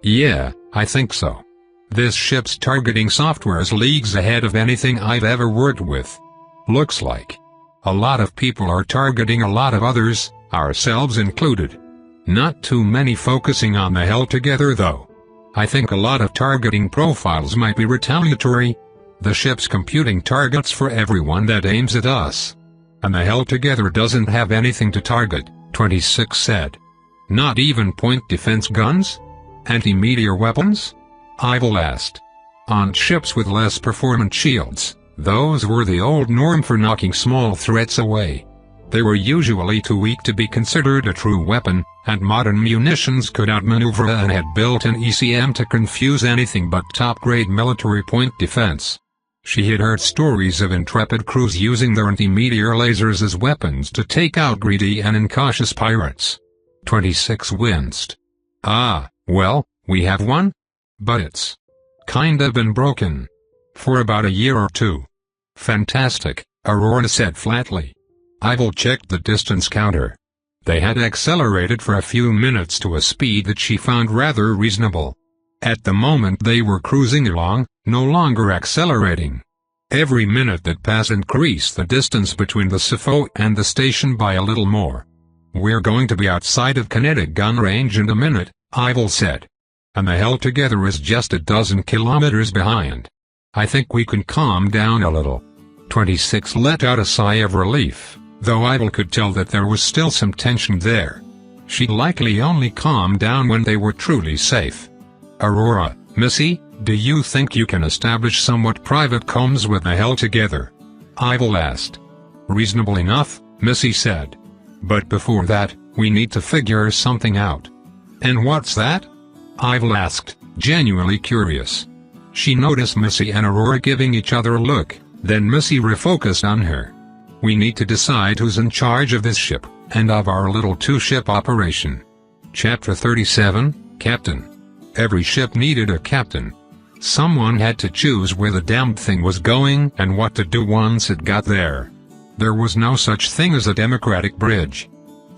Yeah, I think so. This ship's targeting software is leagues ahead of anything I've ever worked with. Looks like a lot of people are targeting a lot of others, ourselves included. Not too many focusing on the Held Together though. I think a lot of targeting profiles might be retaliatory. The ship's computing targets for everyone that aims at us. And the Held Together doesn't have anything to target," 26 said. "Not even point defense guns? Anti-meteor weapons?" Ivil asked. "On ships with less performant shields, those were the old norm for knocking small threats away. They were usually too weak to be considered a true weapon, and modern munitions could outmaneuver and had built-in ECM to confuse anything but top-grade military point defense." She had heard stories of intrepid crews using their anti-meteor lasers as weapons to take out greedy and incautious pirates. 26 winced. "Ah, well, we have one? But it's kinda been broken. For about a year or two." "Fantastic," Aurora said flatly. Ivil checked the distance counter. They had accelerated for a few minutes to a speed that she found rather reasonable. At the moment they were cruising along, no longer accelerating. Every minute that passed increased the distance between the Sifo and the station by a little more. "We're going to be outside of kinetic gun range in a minute," Ivil said. "And the Held Together is just a dozen kilometers behind. I think we can calm down a little." 26 let out a sigh of relief, though Ivil could tell that there was still some tension there. She'd likely only calm down when they were truly safe. "Aurora, Missy, do you think you can establish somewhat private comms with the Held Together?" Ivil asked. "Reasonable enough," Missy said. "But before that, we need to figure something out." "And what's that?" Ivil asked, genuinely curious. She noticed Missy and Aurora giving each other a look, then Missy refocused on her. "We need to decide who's in charge of this ship, and of our little two-ship operation." Chapter 37, Captain. Every ship needed a captain. Someone had to choose where the damned thing was going and what to do once it got there. There was no such thing as a democratic bridge.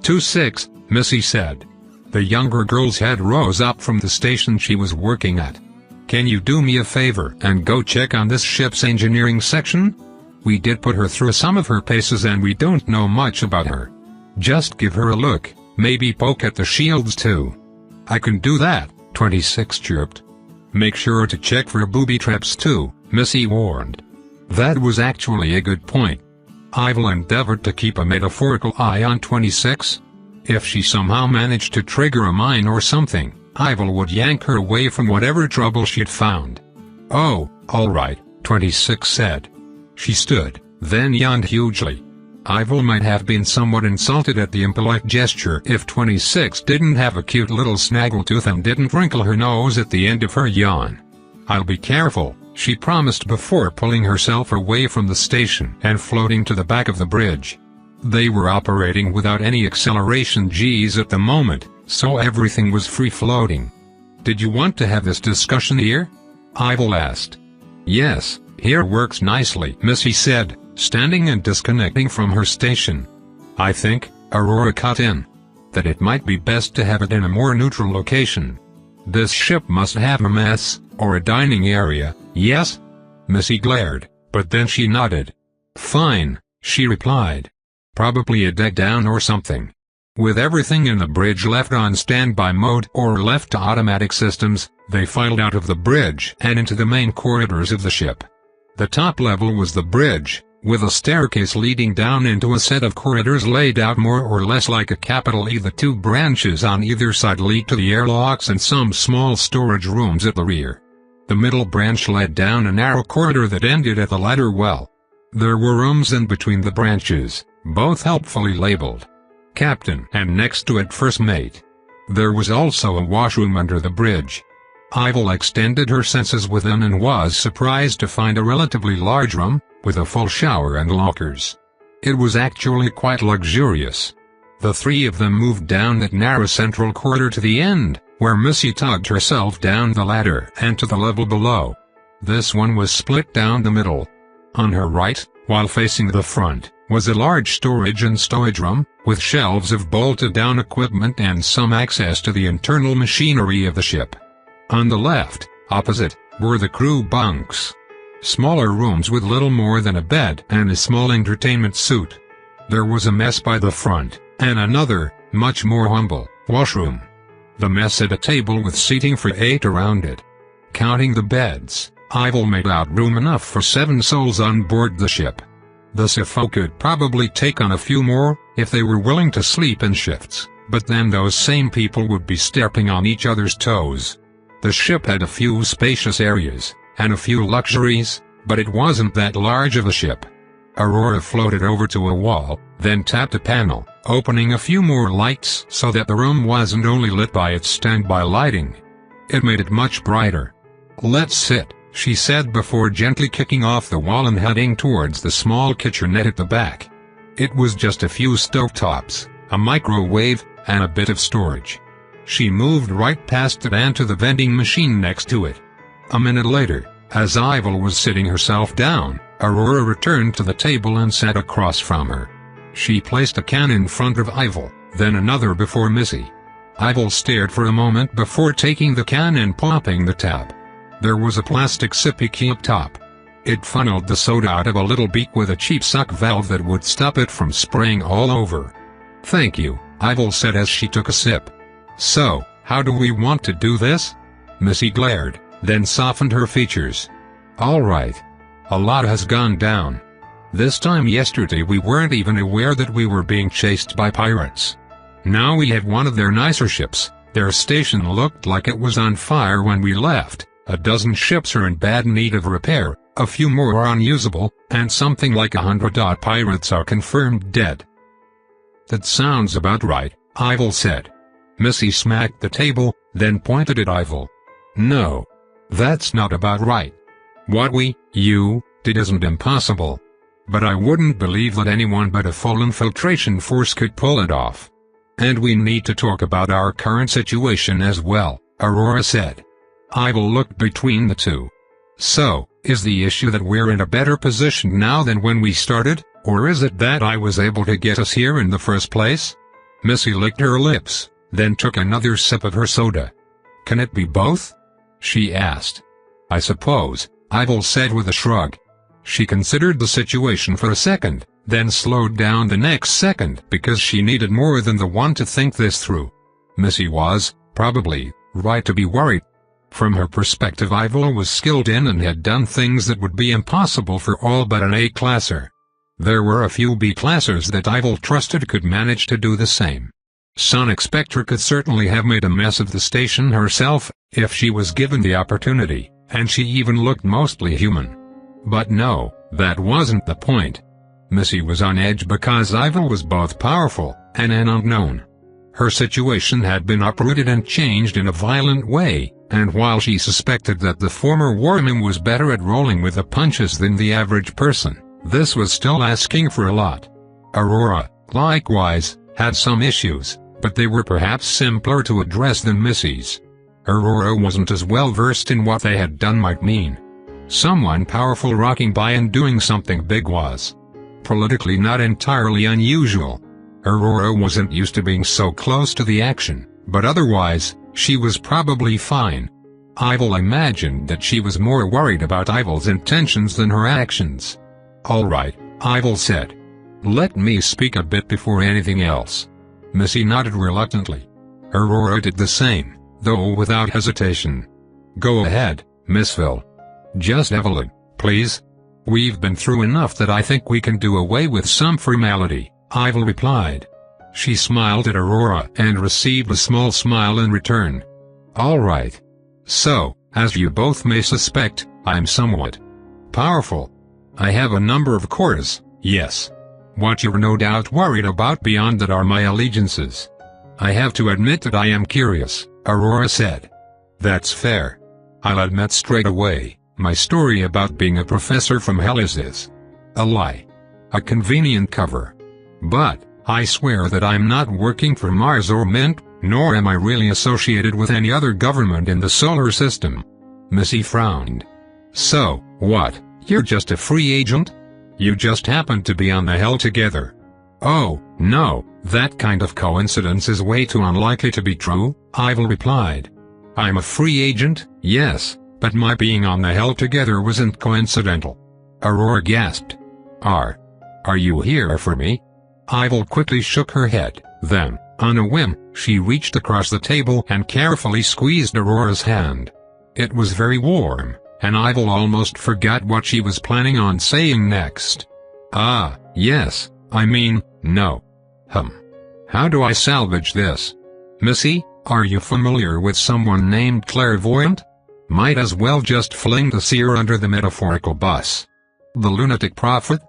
26, Missy said. The younger girl's head rose up from the station she was working at. "Can you do me a favor and go check on this ship's engineering section? We did put her through some of her paces and we don't know much about her. Just give her a look, maybe poke at the shields too." "I can do that," 26 chirped. "Make sure to check for booby traps too," Missy warned. That was actually a good point. Ivil endeavored to keep a metaphorical eye on 26. If she somehow managed to trigger a mine or something, Ivil would yank her away from whatever trouble she'd found. "Oh, all right," 26 said. She stood, then yawned hugely. Ivil might have been somewhat insulted at the impolite gesture if 26 didn't have a cute little snaggletooth and didn't wrinkle her nose at the end of her yawn. "I'll be careful," she promised before pulling herself away from the station and floating to the back of the bridge. They were operating without any acceleration G's at the moment, so everything was free-floating. "Did you want to have this discussion here?" Ivil asked. "Yes, here works nicely," Missy said, standing and disconnecting from her station. "I think," Aurora cut in, "that it might be best to have it in a more neutral location. This ship must have a mess, or a dining area, yes?" Missy glared, but then she nodded. "Fine," she replied. "Probably a deck down or something." With everything in the bridge left on standby mode or left to automatic systems, they filed out of the bridge and into the main corridors of the ship. The top level was the bridge, with a staircase leading down into a set of corridors laid out more or less like a capital E. The two branches on either side lead to the airlocks and some small storage rooms at the rear. The middle branch led down a narrow corridor that ended at the ladder well. There were rooms in between the branches, both helpfully labeled Captain and next to it First Mate. There was also a washroom under the bridge. Ivil extended her senses within and was surprised to find a relatively large room, with a full shower and lockers. It was actually quite luxurious. The three of them moved down that narrow central corridor to the end, where Missy tugged herself down the ladder and to the level below. This one was split down the middle. On her right, while facing the front, was a large storage and stowage room, with shelves of bolted-down equipment and some access to the internal machinery of the ship. On the left, opposite, were the crew bunks. Smaller rooms with little more than a bed and a small entertainment suite. There was a mess by the front, and another, much more humble, washroom. The mess had a table with seating for 8 around it. Counting the beds, Ivil made out room enough for 7 souls on board the ship. The SFO could probably take on a few more, if they were willing to sleep in shifts, but then those same people would be stepping on each other's toes. The ship had a few spacious areas, and a few luxuries, but it wasn't that large of a ship. Aurora floated over to a wall, then tapped a panel, opening a few more lights so that the room wasn't only lit by its standby lighting. It made it much brighter. "Let's sit," she said before gently kicking off the wall and heading towards the small kitchenette at the back. It was just a few stovetops, a microwave, and a bit of storage. She moved right past it and to the vending machine next to it. A minute later, as Ivil was sitting herself down, Aurora returned to the table and sat across from her. She placed a can in front of Ivil, then another before Missy. Ivil stared for a moment before taking the can and popping the tap. There was a plastic sippy key up top. It funneled the soda out of a little beak with a cheap suck valve that would stop it from spraying all over. "Thank you," Ivil said as she took a sip. "So, how do we want to do this?" Missy glared, then softened her features. "All right. A lot has gone down. This time yesterday we weren't even aware that we were being chased by pirates. Now we have one of their nicer ships. Their station looked like it was on fire when we left. A dozen ships are in bad need of repair, a few more are unusable, and something like 100 pirates are confirmed dead." "That sounds about right," Ivil said. Missy smacked the table, then pointed at Ivil. "No. That's not about right. What you did isn't impossible. But I wouldn't believe that anyone but a full infiltration force could pull it off. And we need to talk about our current situation as well," Aurora said. Ivil looked between the two. "So, is the issue that we're in a better position now than when we started, or is it that I was able to get us here in the first place?" Missy licked her lips, then took another sip of her soda. "Can it be both?" she asked. "I suppose," Ivil said with a shrug. She considered the situation for a second, then slowed down the next second because she needed more than the one to think this through. Missy was, probably, right to be worried. From her perspective, Ivil was skilled in and had done things that would be impossible for all but an A-classer. There were a few B-classers that Ivil trusted could manage to do the same. Sonic Spectre could certainly have made a mess of the station herself, if she was given the opportunity, and she even looked mostly human. But no, that wasn't the point. Missy was on edge because Ivil was both powerful and an unknown. Her situation had been uprooted and changed in a violent way, and while she suspected that the former Warming was better at rolling with the punches than the average person, this was still asking for a lot. Aurora, likewise, had some issues, but they were perhaps simpler to address than Missy's. Aurora wasn't as well versed in what they had done might mean. Someone powerful rocking by and doing something big was politically not entirely unusual. Aurora wasn't used to being so close to the action, but otherwise, she was probably fine. Ivil imagined that she was more worried about Ivil's intentions than her actions. "All right," Ivil said. "Let me speak a bit before anything else." Missy nodded reluctantly. Aurora did the same, though without hesitation. "Go ahead, Missville." "Just Evelyn, please. We've been through enough that I think we can do away with some formality," Ivil replied. She smiled at Aurora and received a small smile in return. "All right. So, as you both may suspect, I'm somewhat powerful. I have a number of cores, yes. What you're no doubt worried about beyond that are my allegiances." "I have to admit that I am curious," Aurora said. "That's fair. I'll admit straight away, my story about being a professor from hell is a lie. A convenient cover. But, I swear that I'm not working for Mars or Mint, nor am I really associated with any other government in the solar system." Missy frowned. "So, what, you're just a free agent? You just happen to be on the Hell Together?" "Oh, no, that kind of coincidence is way too unlikely to be true," Ivil replied. "I'm a free agent, yes, but my being on the Hell Together wasn't coincidental." Aurora gasped. Are you here for me?" Ivil quickly shook her head, then, on a whim, she reached across the table and carefully squeezed Aurora's hand. It was very warm, and Ivil almost forgot what she was planning on saying next. "Ah, yes, I mean, no. How do I salvage this? Missy, are you familiar with someone named Clairvoyant? Might as well just fling the seer under the metaphorical bus." "The lunatic prophet?"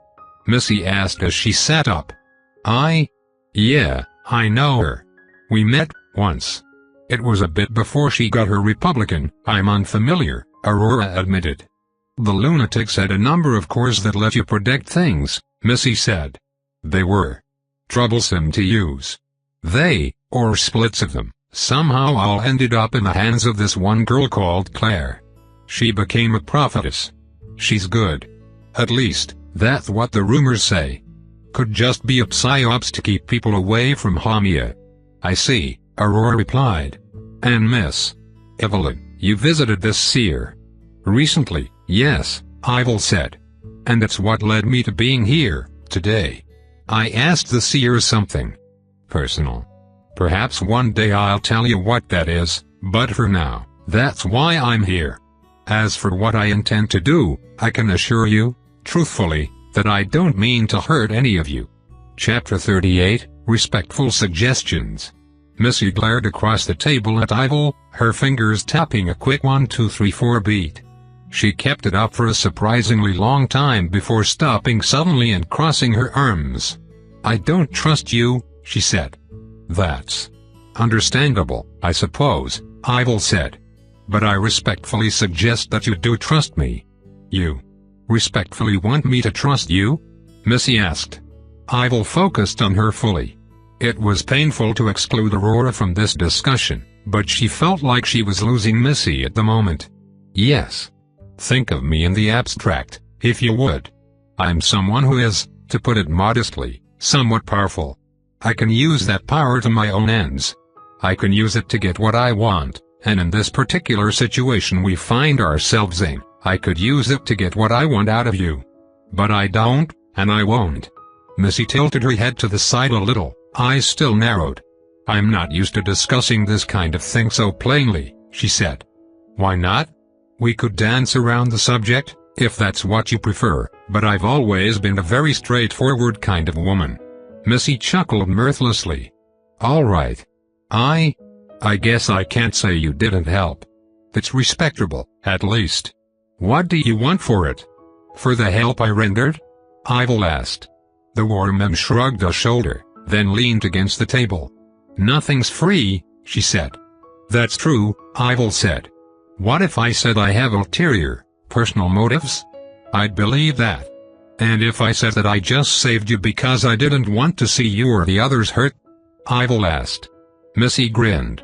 Missy asked as she sat up. Yeah, I know her. We met once. It was a bit before she got her Republican. I'm unfamiliar," Aurora admitted. "The lunatics had a number of cores that let you predict things," Missy said. "They were troublesome to use. They, or splits of them, somehow all ended up in the hands of this one girl called Claire. She became a prophetess. She's good. At least, that's what the rumors say. Could just be a psyops to keep people away from Hamia." "I see," Aurora replied. "And Miss Evelyn, you visited this seer?" "Recently, yes," Ivil said. "And it's what led me to being here today. I asked the seer something personal. Perhaps one day I'll tell you what that is, but for now, that's why I'm here. As for what I intend to do, I can assure you, truthfully, that I don't mean to hurt any of you." Chapter 38, Respectful Suggestions. Missy glared across the table at Ivil, her fingers tapping a quick 1-2-3-4 beat. She kept it up for a surprisingly long time before stopping suddenly and crossing her arms. "I don't trust you," she said. "That's understandable, I suppose," Ivil said. "But I respectfully suggest that you do trust me." "You respectfully want me to trust you?" Missy asked. Ivil focused on her fully. It was painful to exclude Aurora from this discussion, but she felt like she was losing Missy at the moment. "Yes. Think of me in the abstract, if you would. I'm someone who is, to put it modestly, somewhat powerful. I can use that power to my own ends. I can use it to get what I want, and in this particular situation we find ourselves in, I could use it to get what I want out of you. But I don't, and I won't." Missy tilted her head to the side a little, eyes still narrowed. "I'm not used to discussing this kind of thing so plainly," she said. "Why not? We could dance around the subject," If that's what you prefer, but I've always been a very straightforward kind of woman. Missy chuckled mirthlessly. All right. I guess I can't say you didn't help. It's respectable, at least. What do you want for it? For the help I rendered? Ivil asked. The woman shrugged a shoulder, then leaned against the table. Nothing's free, she said. That's true, Ivil said. What if I said I have ulterior, personal motives? I'd believe that. And if I said that I just saved you because I didn't want to see you or the others hurt? Ivil asked. Missy grinned.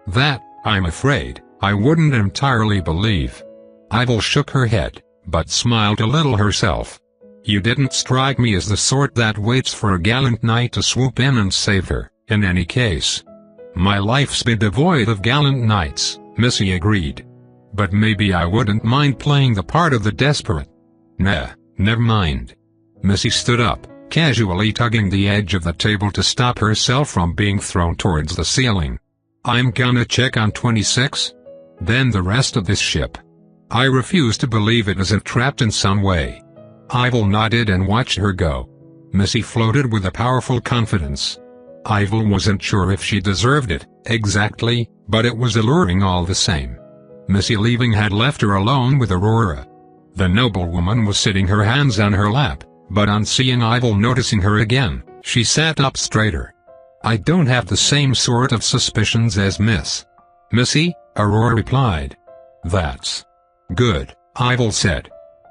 That, I'm afraid, I wouldn't entirely believe. Ivil shook her head, but smiled a little herself. You didn't strike me as the sort that waits for a gallant knight to swoop in and save her, in any case. My life's been devoid of gallant knights, Missy agreed. But maybe I wouldn't mind playing the part of the desperate. Nah, never mind. Missy stood up, casually tugging the edge of the table to stop herself from being thrown towards the ceiling. I'm gonna check on 26? Then the rest of this ship. I refuse to believe it isn't trapped in some way. Ivil nodded and watched her go. Missy floated with a powerful confidence. Ivil wasn't sure if she deserved it, exactly, but it was alluring all the same. Missy leaving had left her alone with Aurora. The noblewoman was sitting her hands on her lap, but on seeing Ivil noticing her again, she sat up straighter. I don't have the same sort of suspicions as Missy, Aurora replied. That's good, Ivil said.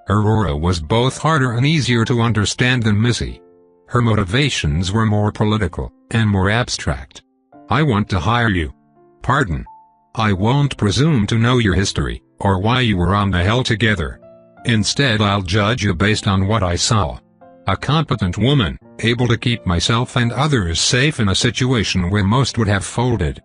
Aurora was both harder and easier to understand than Missy. Her motivations were more political, and more abstract. I want to hire you. Pardon? I won't presume to know your history, or why you were on the hell together. Instead I'll judge you based on what I saw. A competent woman, able to keep myself and others safe in a situation where most would have folded.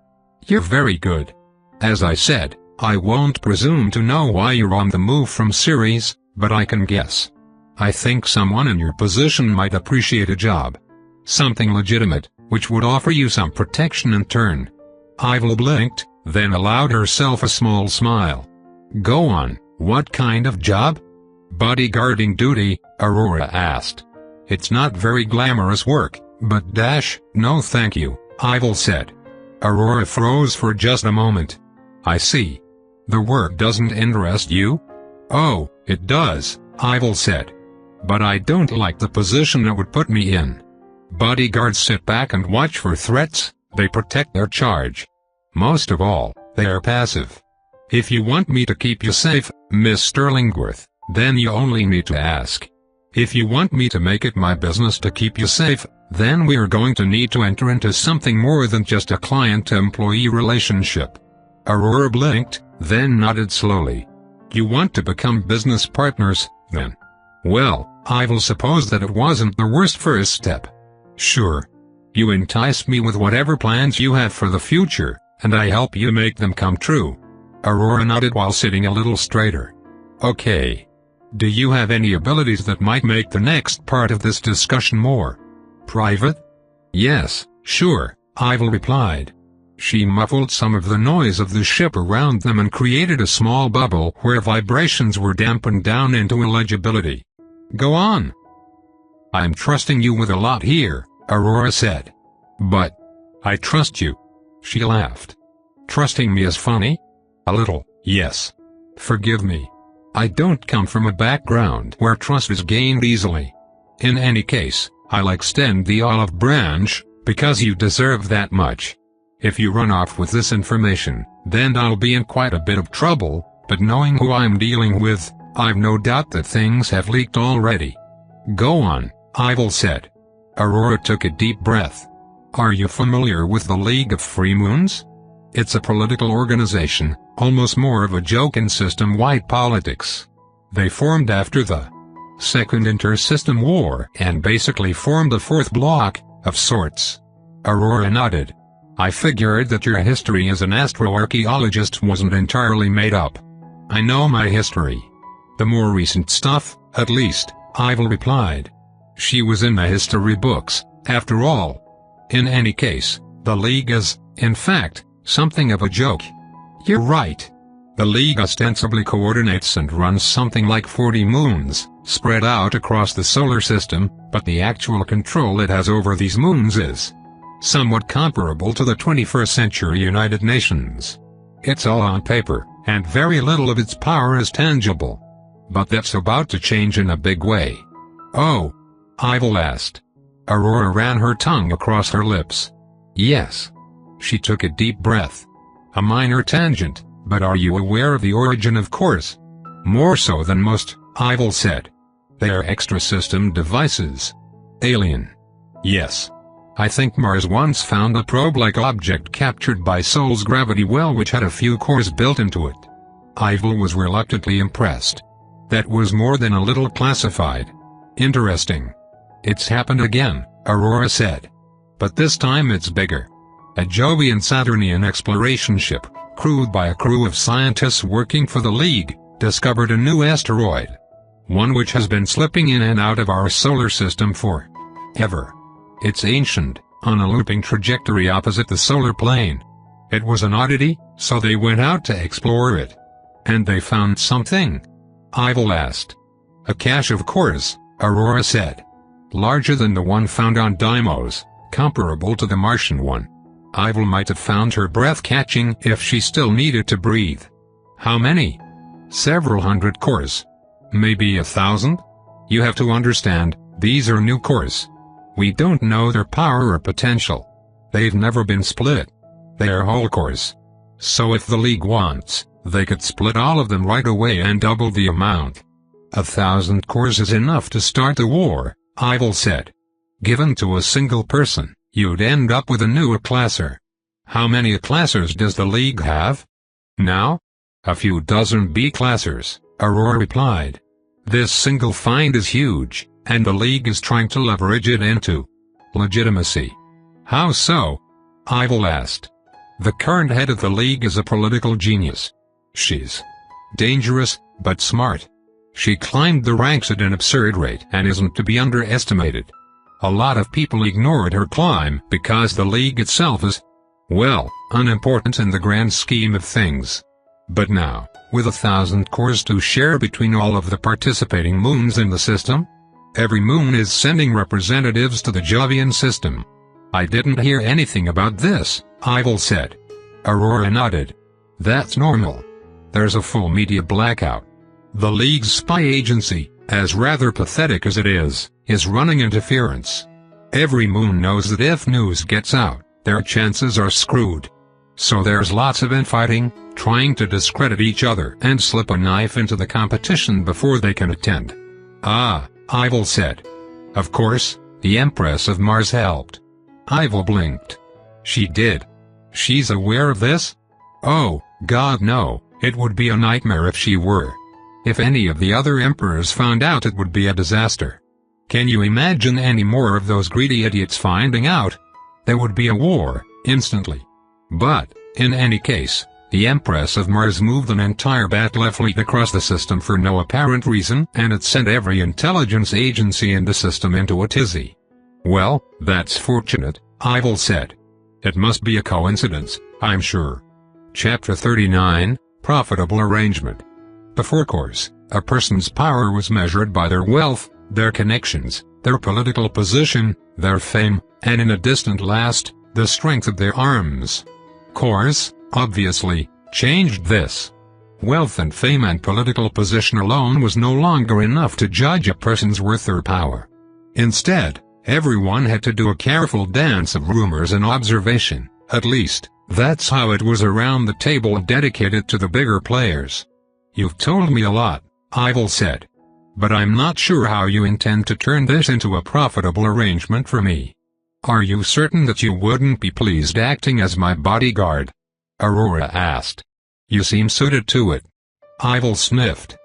You're very good. As I said, I won't presume to know why you're on the move from Ceres, but I can guess. I think someone in your position might appreciate a job. Something legitimate, which would offer you some protection in turn. Ivil blinked, then allowed herself a small smile. Go on, what kind of job? Bodyguarding duty, Aurora asked. It's not very glamorous work, but no thank you, Ivil said. Aurora froze for just a moment. I see. The work doesn't interest you? Oh, it does, Ivil said. But I don't like the position it would put me in. Bodyguards sit back and watch for threats, they protect their charge. Most of all, they are passive. If you want me to keep you safe, Miss Sterlingworth, then you only need to ask. If you want me to make it my business to keep you safe, then we are going to need to enter into something more than just a client-employee relationship. Aurora blinked, then nodded slowly. You want to become business partners, then? Well, I will suppose that it wasn't the worst first step. Sure. You entice me with whatever plans you have for the future, and I help you make them come true. Aurora nodded while sitting a little straighter. Okay. Do you have any abilities that might make the next part of this discussion more private? Yes, sure, Ivil replied. She muffled some of the noise of the ship around them and created a small bubble where vibrations were dampened down into illegibility. Go on. I'm trusting you with a lot here, Aurora said. But I trust you. She laughed. Trusting me is funny? A little, yes. Forgive me. I don't come from a background where trust is gained easily. In any case, I'll extend the olive branch, because you deserve that much. If you run off with this information, then I'll be in quite a bit of trouble, but knowing who I'm dealing with, I've no doubt that things have leaked already. Go on, Ivil said. Aurora took a deep breath. Are you familiar with the League of Free Moons? It's a political organization, almost more of a joke in system-wide politics. They formed after the Second Inter-System War and basically formed a fourth bloc, of sorts. Aurora nodded. I figured that your history as an astroarchaeologist wasn't entirely made up. I know my history. The more recent stuff, at least, Ivil replied. She was in the history books, after all. In any case, the League is, in fact, something of a joke. You're right. The League ostensibly coordinates and runs something like 40 moons, spread out across the solar system, but the actual control it has over these moons is somewhat comparable to the 21st century United Nations. It's all on paper, and very little of its power is tangible. But that's about to change in a big way. Oh? Ivil asked. Aurora ran her tongue across her lips. Yes. She took a deep breath. A minor tangent, but are you aware of the origin of cores? More so than most, Ivil said. They are extra-system devices. Alien. Yes. I think Mars once found a probe-like object captured by Sol's gravity well which had a few cores built into it. Ivil was reluctantly impressed. That was more than a little classified. Interesting. It's happened again, Aurora said. But this time it's bigger. A Jovian Saturnian exploration ship, crewed by a crew of scientists working for the League, discovered a new asteroid. One which has been slipping in and out of our solar system for ever. It's ancient, on a looping trajectory opposite the solar plane. It was an oddity, so they went out to explore it. And they found something? Ivil asked. A cache of cores, Aurora said. Larger than the one found on Deimos, comparable to the Martian one. Ivil might have found her breath catching if she still needed to breathe. How many? Several hundred cores. Maybe 1,000? You have to understand, these are new cores. We don't know their power or potential. They've never been split. They are whole cores. So if the League wants, they could split all of them right away and double the amount. 1,000 cores is enough to start the war, Ivil said. Given to a single person, you'd end up with a new A-classer. How many A-classers does the League have? Now? A few dozen B-classers, Aurora replied. This single find is huge, and the League is trying to leverage it into legitimacy. How so? Ivil asked. The current head of the League is a political genius. She's dangerous, but smart. She climbed the ranks at an absurd rate and isn't to be underestimated. A lot of people ignored her climb because the League itself is, well, unimportant in the grand scheme of things. But now, with 1,000 cores to share between all of the participating moons in the system, every moon is sending representatives to the Jovian system. I didn't hear anything about this, Ivil said. Aurora nodded. That's normal. There's a full media blackout. The League's spy agency, as rather pathetic as it is running interference. Every moon knows that if news gets out, their chances are screwed. So there's lots of infighting, trying to discredit each other and slip a knife into the competition before they can attend. Ah, Ivil said. Of course, the Empress of Mars helped. Ivil blinked. She did. She's aware of this? Oh, God no, it would be a nightmare if she were. If any of the other emperors found out it would be a disaster. Can you imagine any more of those greedy idiots finding out? There would be a war, instantly. But, in any case, the Empress of Mars moved an entire battle fleet across the system for no apparent reason and it sent every intelligence agency in the system into a tizzy. Well, that's fortunate, Ivil said. It must be a coincidence, I'm sure. Chapter 39, Profitable Arrangement. Before cores, a person's power was measured by their wealth, their connections, their political position, their fame, and in a distant last, the strength of their arms. Cores, obviously, changed this. Wealth and fame and political position alone was no longer enough to judge a person's worth or power. Instead, everyone had to do a careful dance of rumors and observation, at least, that's how it was around the table dedicated to the bigger players. You've told me a lot, Ivil said. But I'm not sure how you intend to turn this into a profitable arrangement for me. Are you certain that you wouldn't be pleased acting as my bodyguard? Aurora asked. You seem suited to it. Ivil sniffed.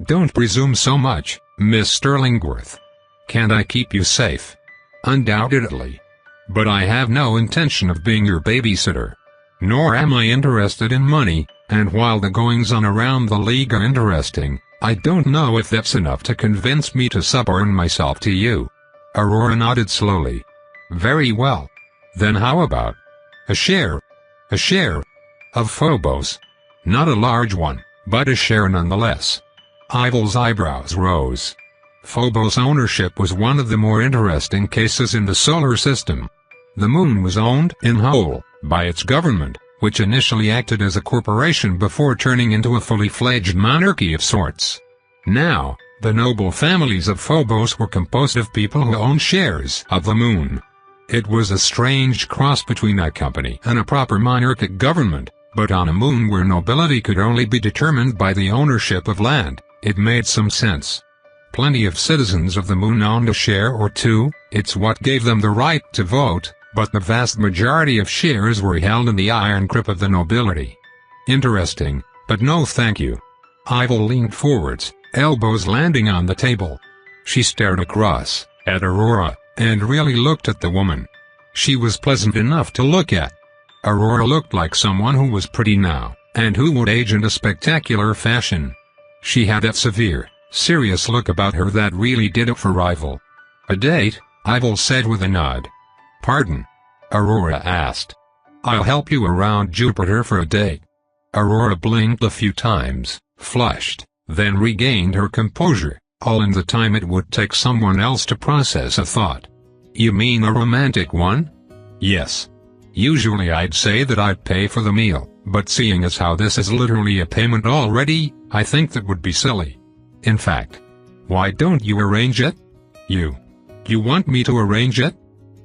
Don't presume so much, Miss Sterlingworth. Can't I keep you safe? Undoubtedly. But I have no intention of being your babysitter. Nor am I interested in money, and while the goings-on around the League are interesting, I don't know if that's enough to convince me to suborn myself to you. Aurora nodded slowly. Very well. Then how about a share? A share of Phobos? Not a large one, but a share nonetheless. Ivil's eyebrows rose. Phobos ownership was one of the more interesting cases in the solar system. The moon was owned, in whole, by its government, which initially acted as a corporation before turning into a fully fledged monarchy of sorts. Now, the noble families of Phobos were composed of people who owned shares of the moon. It was a strange cross between a company and a proper monarchic government, but on a moon where nobility could only be determined by the ownership of land, it made some sense. Plenty of citizens of the moon owned a share or two, it's what gave them the right to vote, but the vast majority of shares were held in the iron grip of the nobility. Interesting, but no thank you. Ivil leaned forwards, elbows landing on the table. She stared across at Aurora, and really looked at the woman. She was pleasant enough to look at. Aurora looked like someone who was pretty now, and who would age in a spectacular fashion. She had that severe, serious look about her that really did it for Ivil. A date? Ivil said with a nod. Pardon? Aurora asked. I'll help you around Jupiter for a date. Aurora blinked a few times, flushed, then regained her composure, all in the time it would take someone else to process a thought. You mean a romantic one? Yes. Usually I'd say that I'd pay for the meal, but seeing as how this is literally a payment already, I think that would be silly. In fact, why don't you arrange it? You want me to arrange it?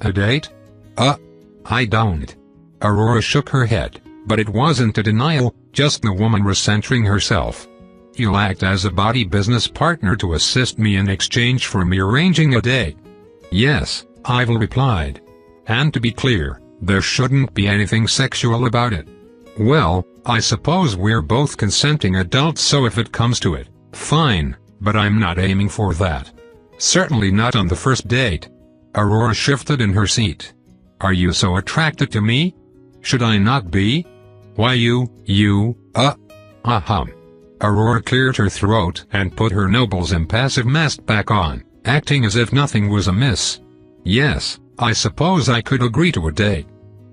A date? I don't. Aurora shook her head, but it wasn't a denial, just the woman recentering herself. You'll act as a body business partner to assist me in exchange for me arranging a date. Yes, Ivil replied. And to be clear, there shouldn't be anything sexual about it. Well, I suppose we're both consenting adults, so if it comes to it, fine, but I'm not aiming for that. Certainly not on the first date. Aurora shifted in her seat. Are you so attracted to me? Should I not be? Why Aurora cleared her throat and put her noble's impassive mask back on, acting as if nothing was amiss. Yes, I suppose I could agree to a date.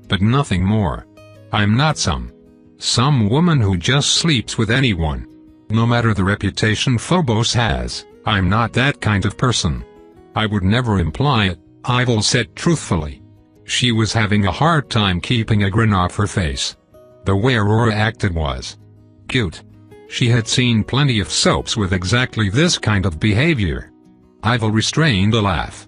But nothing more. I'm not some woman who just sleeps with anyone. No matter the reputation Phobos has, I'm not that kind of person. I would never imply it, Ivil said truthfully. She was having a hard time keeping a grin off her face. The way Aurora acted was cute. She had seen plenty of soaps with exactly this kind of behavior. Ivil restrained a laugh.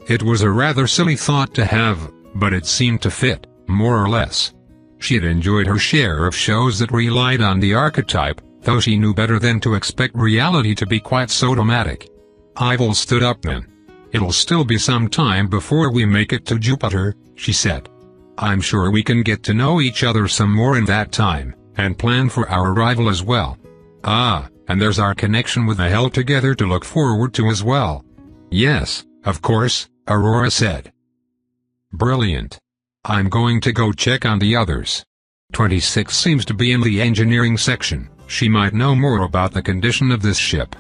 It was a rather silly thought to have, but it seemed to fit, more or less. She had enjoyed her share of shows that relied on the archetype, though she knew better than to expect reality to be quite so dramatic. Ivil stood up then. It'll still be some time before we make it to Jupiter, she said. I'm sure we can get to know each other some more in that time, and plan for our arrival as well. And there's our connection with the hell together to look forward to as well. Yes, of course, Aurora said. Brilliant. I'm going to go check on the others. 26 seems to be in the engineering section. She might know more about the condition of this ship.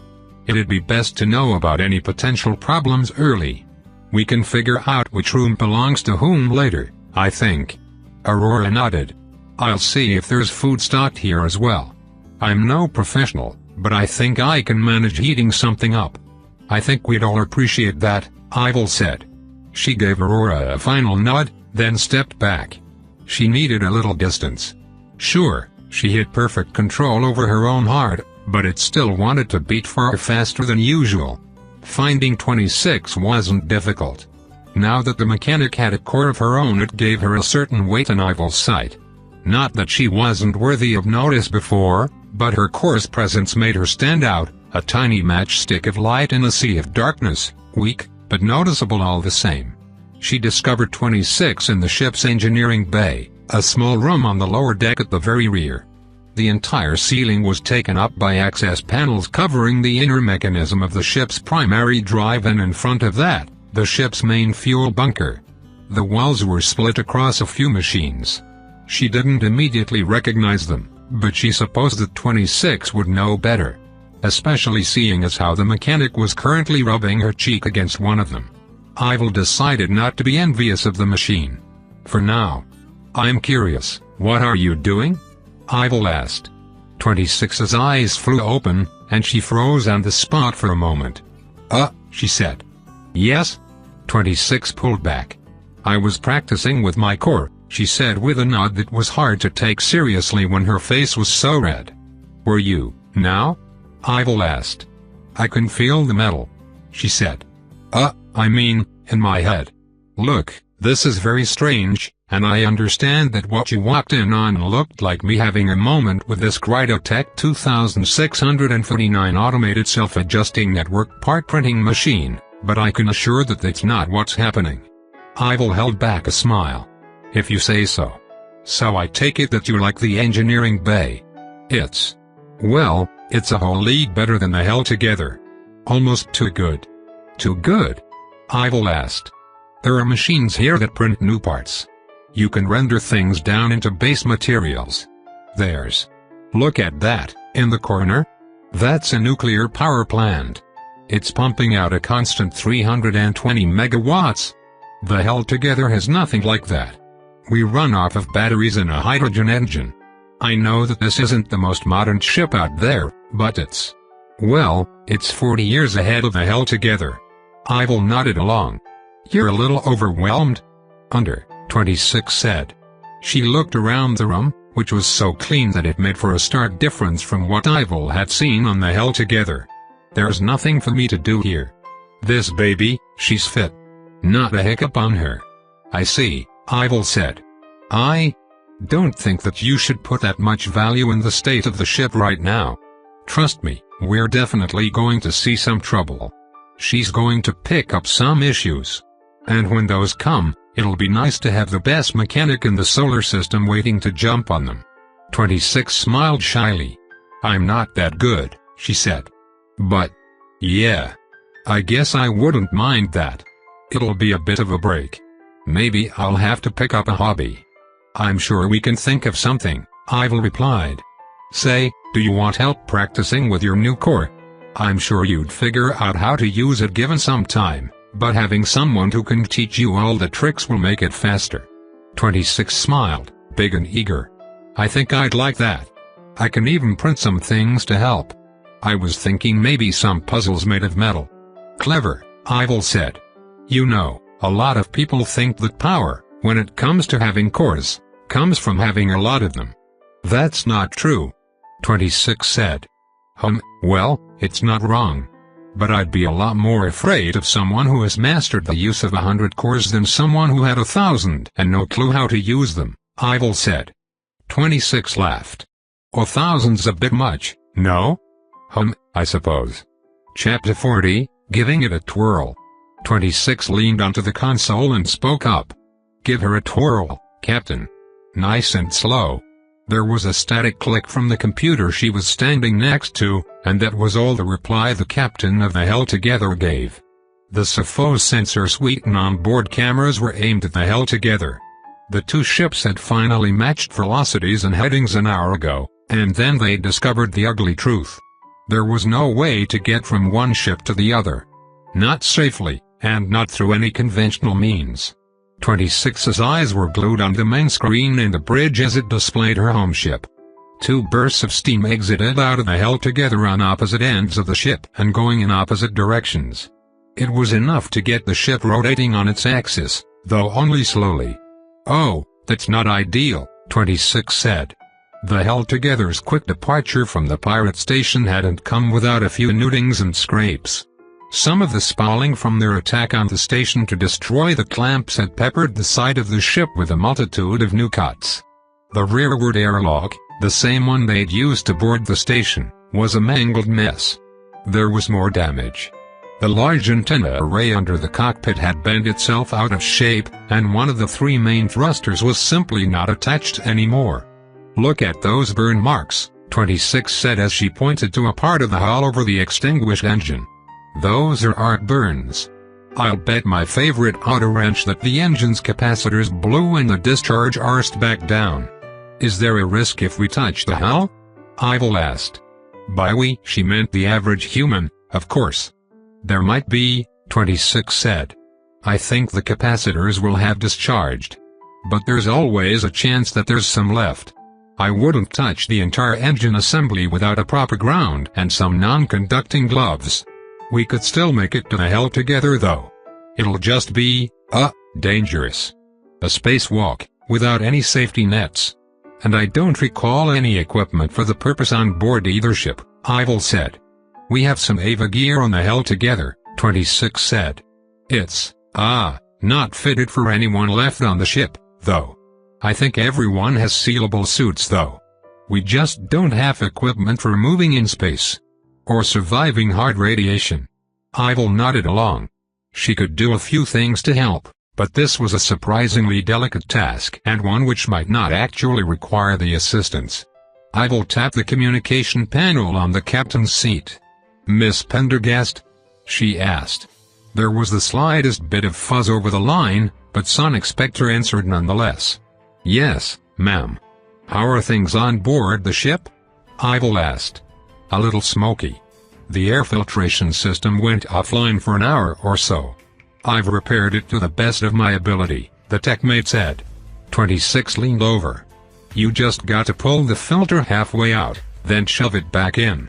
It'd be best to know about any potential problems early. We can figure out which room belongs to whom later, I think. Aurora nodded. I'll see if there's food stocked here as well. I'm no professional, but I think I can manage heating something up. I think we'd all appreciate that, Ivil said. She gave Aurora a final nod, then stepped back. She needed a little distance. Sure, she had perfect control over her own heart, but it still wanted to beat far faster than usual. Finding 26 wasn't difficult. Now that the mechanic had a core of her own, it gave her a certain weight in Ivil's sight. Not that she wasn't worthy of notice before, but her core's presence made her stand out, a tiny matchstick of light in a sea of darkness, weak, but noticeable all the same. She discovered 26 in the ship's engineering bay, a small room on the lower deck at the very rear. The entire ceiling was taken up by access panels covering the inner mechanism of the ship's primary drive, and in front of that, the ship's main fuel bunker. The walls were split across a few machines. She didn't immediately recognize them, but she supposed that 26 would know better. Especially seeing as how the mechanic was currently rubbing her cheek against one of them. Ivil decided not to be envious of the machine. For now. I'm curious, what are you doing? Ivil asked. 26's eyes flew open, and she froze on the spot for a moment. She said. Yes? 26 pulled back. I was practicing with my core, she said with a nod that was hard to take seriously when her face was so red. Were you, now? Ivil asked. I can feel the metal, she said. I mean, in my head. Look, this is very strange, and I understand that what you walked in on looked like me having a moment with this Crytotech 2649 automated self-adjusting network part printing machine, but I can assure that that's not what's happening. Ivil held back a smile. If you say so. So I take it that you like the engineering bay. Well, it's a whole league better than the Hell Together. Almost too good. Too good? Ivil asked. There are machines here that print new parts. You can render things down into base materials. Look at that, in the corner. That's a nuclear power plant. It's pumping out a constant 320 megawatts. The Hell Together has nothing like that. We run off of batteries and a hydrogen engine. I know that this isn't the most modern ship out there, but it's 40 years ahead of the Hell Together. Ivil nodded along. You're a little overwhelmed? 26 said. She looked around the room, which was so clean that it made for a stark difference from what Ivil had seen on the Hell Together. There's nothing for me to do here. This baby, she's fit. Not a hiccup on her. I see, Ivil said. I don't think that you should put that much value in the state of the ship right now. Trust me, we're definitely going to see some trouble. She's going to pick up some issues. And when those come, it'll be nice to have the best mechanic in the solar system waiting to jump on them. 26 smiled shyly. I'm not that good, she said. But, yeah. I guess I wouldn't mind that. It'll be a bit of a break. Maybe I'll have to pick up a hobby. I'm sure we can think of something, Ivil replied. Say, do you want help practicing with your new core? I'm sure you'd figure out how to use it given some time, but having someone who can teach you all the tricks will make it faster. 26 smiled, big and eager. I think I'd like that. I can even print some things to help. I was thinking maybe some puzzles made of metal. Clever, Ivil said. You know, a lot of people think that power, when it comes to having cores, comes from having a lot of them. That's not true. 26 said. Well, it's not wrong. But I'd be a lot more afraid of someone who has mastered the use of 100 cores than someone who had 1,000 and no clue how to use them, Ivil said. 26 laughed. 1,000's a bit much, no? I suppose. Chapter 40, Giving It a Twirl. 26 leaned onto the console and spoke up. Give her a twirl, Captain. Nice and slow. There was a static click from the computer she was standing next to, and that was all the reply the captain of the Hell Together gave. The Sophos sensor suite and onboard cameras were aimed at the Hell Together. The two ships had finally matched velocities and headings an hour ago, and then they discovered the ugly truth. There was no way to get from one ship to the other. Not safely, and not through any conventional means. 26's eyes were glued on the main screen in the bridge as it displayed her home ship. Two bursts of steam exited out of the Hell Together on opposite ends of the ship and going in opposite directions. It was enough to get the ship rotating on its axis, though only slowly. Oh, that's not ideal, 26 said. The Hell Together's quick departure from the pirate station hadn't come without a few nootings and scrapes. Some of the spalling from their attack on the station to destroy the clamps had peppered the side of the ship with a multitude of new cuts. The rearward airlock, the same one they'd used to board the station, was a mangled mess. There was more damage. The large antenna array under the cockpit had bent itself out of shape, and one of the three main thrusters was simply not attached anymore. Look at those burn marks, 26 said as she pointed to a part of the hull over the extinguished engine. Those are arc burns. I'll bet my favorite auto wrench that the engine's capacitors blew and the discharge arsed back down. Is there a risk if we touch the hull? Ivil asked. By we, she meant the average human, of course. There might be, 26 said. I think the capacitors will have discharged. But there's always a chance that there's some left. I wouldn't touch the entire engine assembly without a proper ground and some non-conducting gloves. We could still make it to the hell together though. It'll just be, dangerous. A spacewalk, without any safety nets. And I don't recall any equipment for the purpose on board either ship, Ivil said. We have some Ava gear on the hell together, 26 said. It's, not fitted for anyone left on the ship, though. I think everyone has sealable suits though. We just don't have equipment for moving in space. Or surviving hard radiation. Ivil nodded along. She could do a few things to help, but this was a surprisingly delicate task and one which might not actually require the assistance. Ivil tapped the communication panel on the captain's seat. "Miss Pendergast?" she asked. There was the slightest bit of fuzz over the line, but Sonic Spectre answered nonetheless. "Yes, ma'am." "How are things on board the ship?" Ivil asked. "A little smoky. The air filtration system went offline for an hour or so. I've repaired it to the best of my ability," the techmate said. 26 leaned over. "You just got to pull the filter halfway out, then shove it back in.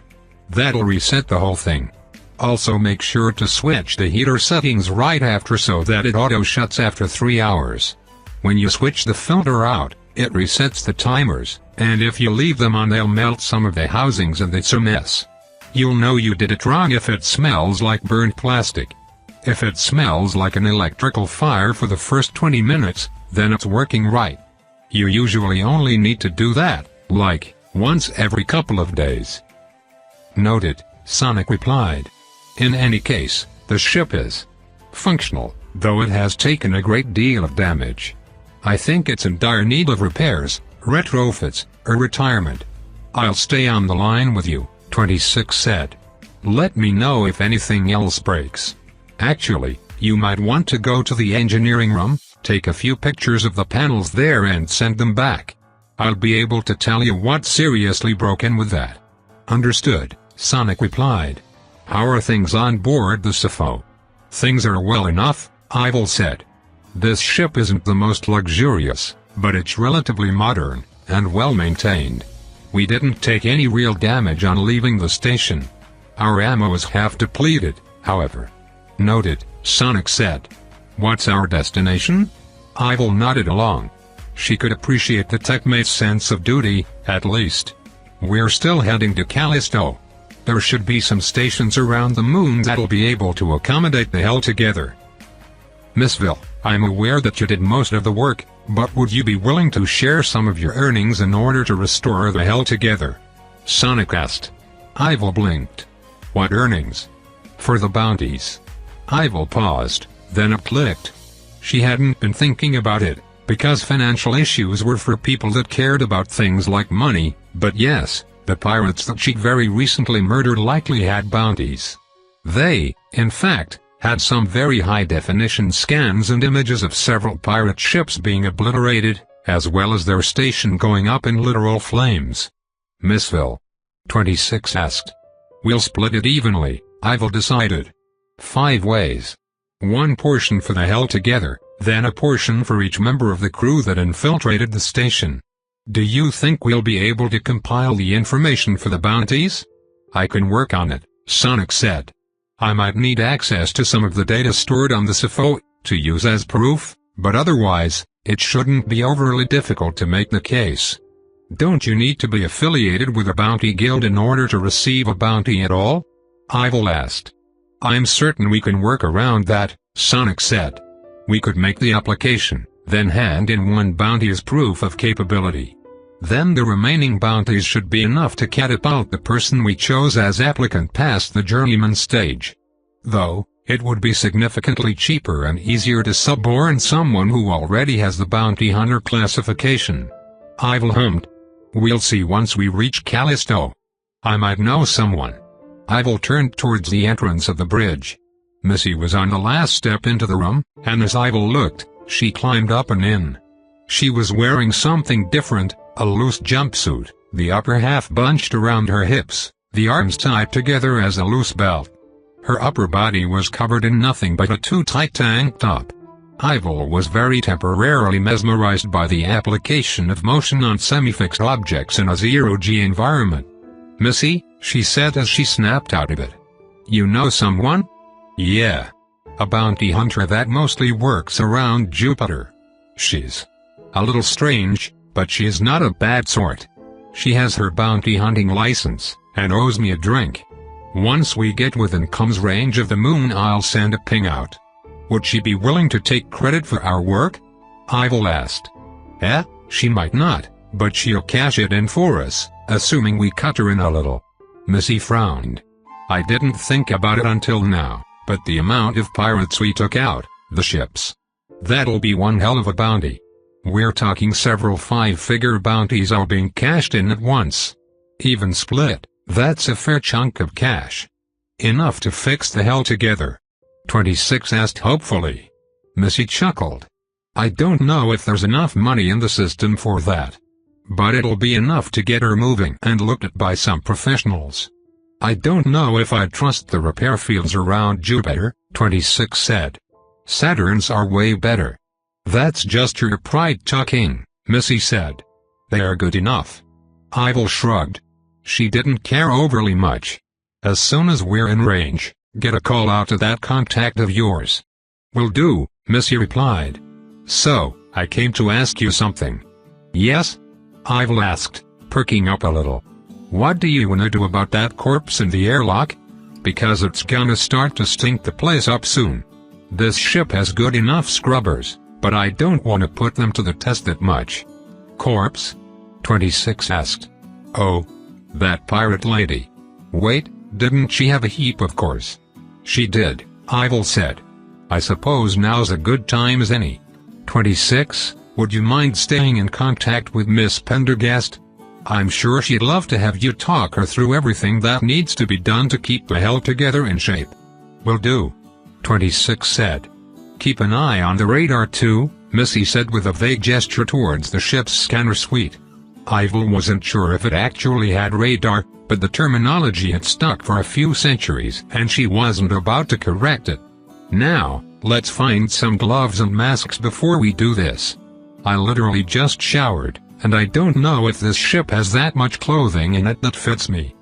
That'll reset the whole thing. Also make sure to switch the heater settings right after so that it auto-shuts after 3 hours. When you switch the filter out, it resets the timers, and if you leave them on they'll melt some of the housings and it's a mess. You'll know you did it wrong if it smells like burnt plastic. If it smells like an electrical fire for the first 20 minutes, then it's working right. You usually only need to do that, like, once every couple of days." "Noted," Sonic replied. "In any case, the ship is functional, though it has taken a great deal of damage. I think it's in dire need of repairs, retrofits, or retirement. I'll stay on the line with you," 26 said. "Let me know if anything else breaks. Actually, you might want to go to the engineering room, take a few pictures of the panels there and send them back. I'll be able to tell you what's seriously broken with that." "Understood," Sonic replied. "How are things on board the SFO?" "Things are well enough," Ivil said. "This ship isn't the most luxurious, but it's relatively modern, and well maintained. We didn't take any real damage on leaving the station. Our ammo is half depleted, however." "Noted," Sonic said. "What's our destination?" Ivil nodded along. She could appreciate the techmate's sense of duty, at least. "We're still heading to Callisto. There should be some stations around the moon that'll be able to accommodate the hell together." "Miss Vil, I'm aware that you did most of the work, but would you be willing to share some of your earnings in order to restore the hell together?" Sonic asked. Ivil blinked. "What earnings?" "For the bounties." Ivil paused, then it clicked. She hadn't been thinking about it, because financial issues were for people that cared about things like money, but yes, the pirates that she'd very recently murdered likely had bounties. They, in fact, had some very high-definition scans and images of several pirate ships being obliterated, as well as their station going up in literal flames. "Miss Vil?" 26 asked. "We'll split it evenly," Ivil decided. 5 ways. 1 portion for the hell together, then a portion for each member of the crew that infiltrated the station. "Do you think we'll be able to compile the information for the bounties?" "I can work on it," Sonic said. "I might need access to some of the data stored on the SFO, to use as proof, but otherwise, it shouldn't be overly difficult to make the case." "Don't you need to be affiliated with a bounty guild in order to receive a bounty at all?" Ivil asked. "I'm certain we can work around that," Sonic said. "We could make the application, then hand in 1 bounty as proof of capability. Then the remaining bounties should be enough to catapult the person we chose as applicant past the journeyman stage. Though, it would be significantly cheaper and easier to suborn someone who already has the bounty hunter classification." Ivil hummed. "We'll see once we reach Callisto. I might know someone." Ivil turned towards the entrance of the bridge. Missy was on the last step into the room, and as Ivil looked, she climbed up and in. She was wearing something different, a loose jumpsuit, the upper half bunched around her hips, the arms tied together as a loose belt. Her upper body was covered in nothing but a too-tight tank top. Ivil was very temporarily mesmerized by the application of motion on semi-fixed objects in a zero-G environment. "Missy," she said as she snapped out of it. "You know someone?" "Yeah. A bounty hunter that mostly works around Jupiter. She's a little strange, but she's not a bad sort. She has her bounty hunting license, and owes me a drink. Once we get within comms range of the moon I'll send a ping out." "Would she be willing to take credit for our work?" Ivil asked. She might not, but she'll cash it in for us, assuming we cut her in a little." Missy frowned. "I didn't think about it until now, but the amount of pirates we took out, the ships. That'll be one hell of a bounty. We're talking several five-figure bounties all being cashed in at once. Even split, that's a fair chunk of cash. Enough to fix the hell together." 26 asked hopefully. Missy chuckled. "I don't know if there's enough money in the system for that. But it'll be enough to get her moving and looked at by some professionals. I don't know if I'd trust the repair fields around Jupiter," 26 said. "Saturn's are way better." "That's just your pride talking," Missy said. "They are good enough." Ivil shrugged. She didn't care overly much. "As soon as we're in range, get a call out to that contact of yours." "Will do," Missy replied. "So, I came to ask you something." "Yes?" Ivil asked, perking up a little. "What do you wanna do about that corpse in the airlock? Because it's gonna start to stink the place up soon. This ship has good enough scrubbers, but I don't wanna put them to the test that much." "Corpse?" 26 asked. "Oh, that pirate lady. Wait, didn't she have a heap of course?" "She did," Ivil said. "I suppose now's a good time as any." 26, would you mind staying in contact with Miss Pendergast? I'm sure she'd love to have you talk her through everything that needs to be done to keep the hell together in shape." "Will do," 26 said. "Keep an eye on the radar too," Missy said with a vague gesture towards the ship's scanner suite. Ivil wasn't sure if it actually had radar, but the terminology had stuck for a few centuries and she wasn't about to correct it. "Now, let's find some gloves and masks before we do this. I literally just showered, and I don't know if this ship has that much clothing in it that fits me."